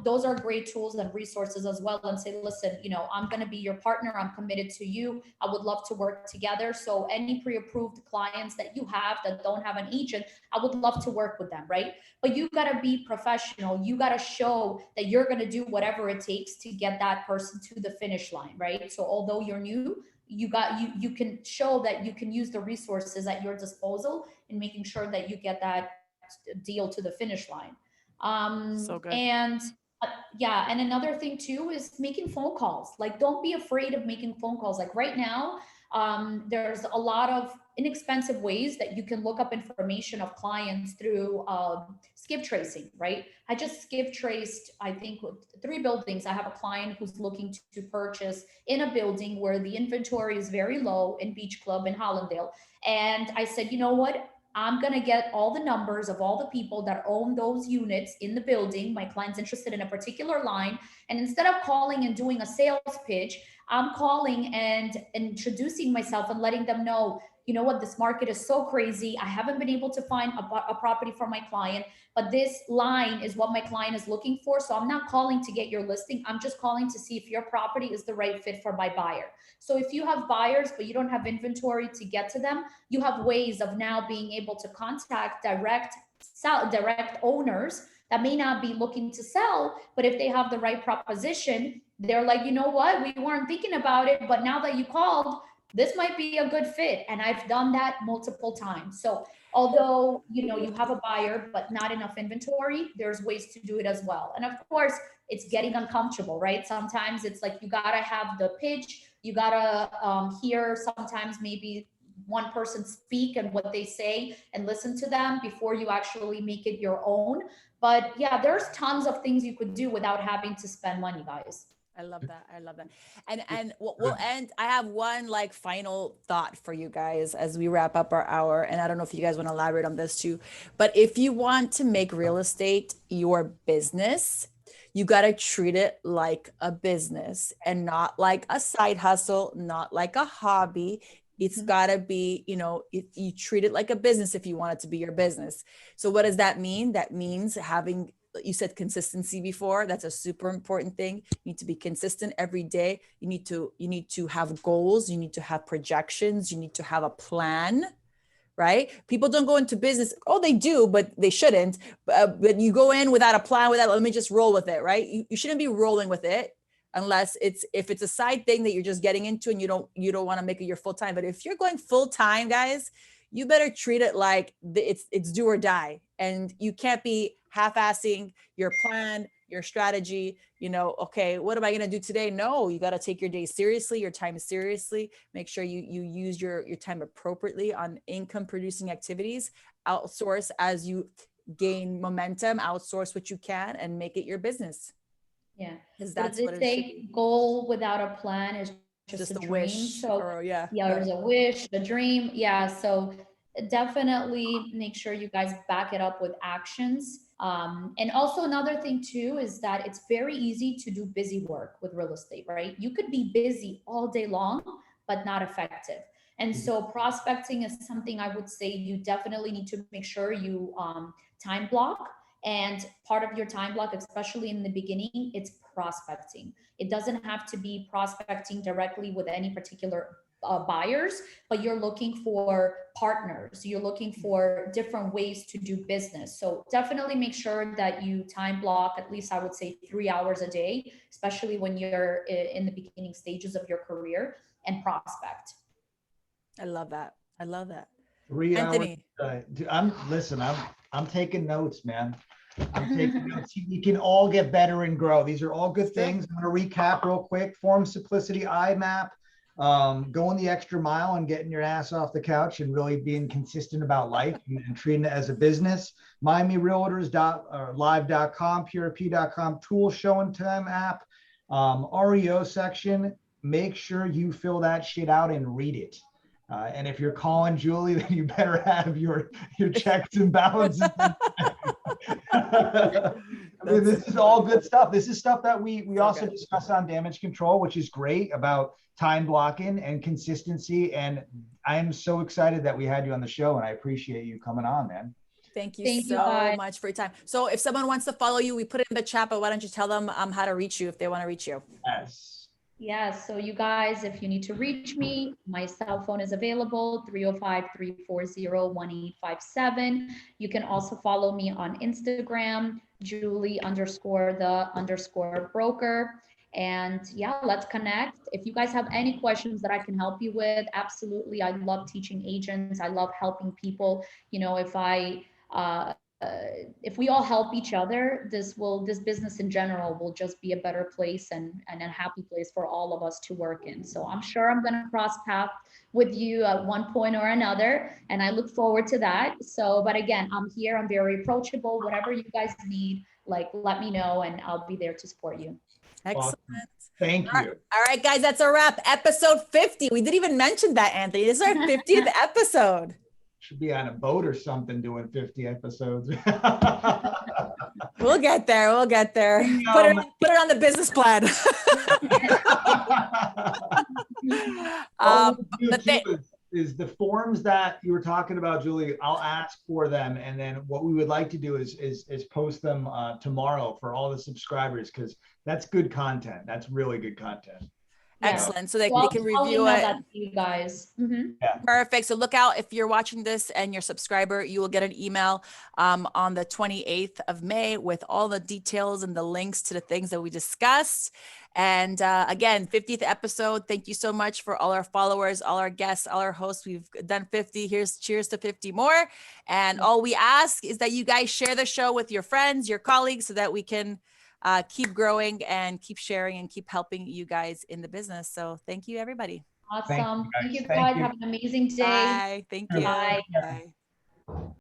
B: Those are great tools and resources as well. And say, listen, I'm going to be your partner. I'm committed to you. I would love to work together. So any pre-approved clients that you have that don't have an agent, I would love to work with them, right? But you got to be professional. You got to show that you're going to do whatever it takes to get that person to the finish line, right? So although you're new, you can show that you can use the resources at your disposal in making sure that you get that deal to the finish line.
C: So good.
B: And and another thing too is making phone calls. Like, don't be afraid of making phone calls. Like right now, There's a lot of inexpensive ways that you can look up information of clients through skip tracing, right? I just skip traced, I think, 3 buildings. I have a client who's looking to purchase in a building where the inventory is very low in Beach Club in Hollandale. And I said, you know what? I'm going to get all the numbers of all the people that own those units in the building. My client's interested in a particular line. And instead of calling and doing a sales pitch, I'm calling and introducing myself and letting them know, you know what, this market is so crazy. I haven't been able to find a property for my client, but this line is what my client is looking for. So I'm not calling to get your listing. I'm just calling to see if your property is the right fit for my buyer. So if you have buyers, but you don't have inventory to get to them, you have ways of now being able to contact direct owners that may not be looking to sell, but if they have the right proposition, they're like, you know what, we weren't thinking about it, but now that you called, this might be a good fit. And I've done that multiple times. So although, you know, you have a buyer, but not enough inventory, there's ways to do it as well. And of course, it's getting uncomfortable, right? Sometimes it's like, you gotta have the pitch, you gotta hear sometimes maybe one person speak and what they say and listen to them before you actually make it your own. But yeah, there's tons of things you could do without having to spend money, guys.
C: I love that. I love that. And we'll end. I have one like final thought for you guys as we wrap up our hour. And I don't know if you guys want to elaborate on this too, but if you want to make real estate your business, you got to treat it like a business and not like a side hustle, not like a hobby. It's got to be, you know, you treat it like a business if you want it to be your business. So what does that mean? That means having, you said consistency before. That's a super important thing. You need to be consistent every day. You need to have goals. You need to have projections. You need to have a plan, right? People don't go into business. Oh, they do, but they shouldn't. But you go in without a plan, let me just roll with it, right? You shouldn't be rolling with it unless if it's a side thing that you're just getting into and you don't want to make it your full time. But if you're going full time, guys, you better treat it like it's do or die. And you can't be half-assing your plan, your strategy, you know, okay, what am I going to do today? No, you got to take your day seriously, your time seriously, make sure you use your time appropriately on income producing activities, outsource as you gain momentum, outsource what you can and make it your business.
B: Yeah.
C: Because that's what it
B: should goal without a plan is just a dream.
C: Wish.
B: So there's a wish, a dream. Yeah. So definitely make sure you guys back it up with actions. And also another thing too, is that it's very easy to do busy work with real estate, right? You could be busy all day long, but not effective. And so prospecting is something I would say you definitely need to make sure you time block. And part of your time block, especially in the beginning, it's prospecting. It doesn't have to be prospecting directly with any particular buyers, but you're looking for partners. You're looking for different ways to do business. So definitely make sure that you time block at least, I would say, 3 hours a day, especially when you're in the beginning stages of your career, and prospect.
C: I love that. I love that.
A: 3
C: Anthony.
A: hours. I'm taking notes, man. I'm taking notes. We can all get better and grow. These are all good things. I'm going to recap real quick. Form Simplicity IMAP. Going the extra mile and getting your ass off the couch and really being consistent about life and treating it as a business. MiamiRealtors.live.com, PureP.com, tool show and time app, REO section. Make sure you fill that shit out and read it. And if you're calling Julie, then you better have your checks and balances. I mean, this is all good stuff. This is stuff that we also discuss on damage control, which is great, about time blocking and consistency. And I am so excited that we had you on the show, and I appreciate you coming on, man.
C: Thank you so much for your time. So if someone wants to follow you, we put it in the chat, but why don't you tell them how to reach you if they want to reach you?
A: Yes.
B: Yeah, so you guys, if you need to reach me, my cell phone is available, 305-340-1857. You can also follow me on Instagram, Julie_the_broker. And yeah, let's connect. If you guys have any questions that I can help you with, absolutely. I love teaching agents. I love helping people. You know, if I if we all help each other, this business in general will just be a better place and a happy place for all of us to work in. So I'm sure I'm going to cross paths with you at one point or another, and I look forward to that. So, but again, I'm here. I'm very approachable. Whatever you guys need, like, let me know, and I'll be there to support you.
C: Excellent.
A: Awesome. Thank you.
C: All right, guys, that's a wrap. Episode 50. We didn't even mention that, Anthony. This is our 50th episode.
A: Should be on a boat or something doing 50 episodes.
C: We'll get there. We'll get there. Put it on the business plan.
A: Is the forms that you were talking about, Julie, I'll ask for them. And then what we would like to do is post them tomorrow for all the subscribers, because that's good content. That's really good content.
C: Excellent. So they can review it.
B: That to you guys. Mm-hmm.
C: Yeah. Perfect. So look out, if you're watching this and you're a subscriber, you will get an email on the 28th of May with all the details and the links to the things that we discussed. And again, 50th episode. Thank you so much for all our followers, all our guests, all our hosts. We've done 50. Here's cheers to 50 more. And all we ask is that you guys share the show with your friends, your colleagues, so that we can keep growing and keep sharing and keep helping you guys in the business. So thank you, everybody.
B: Awesome. Thank you guys. Have an amazing day.
C: Bye. Thank you.
B: Bye.
C: Bye.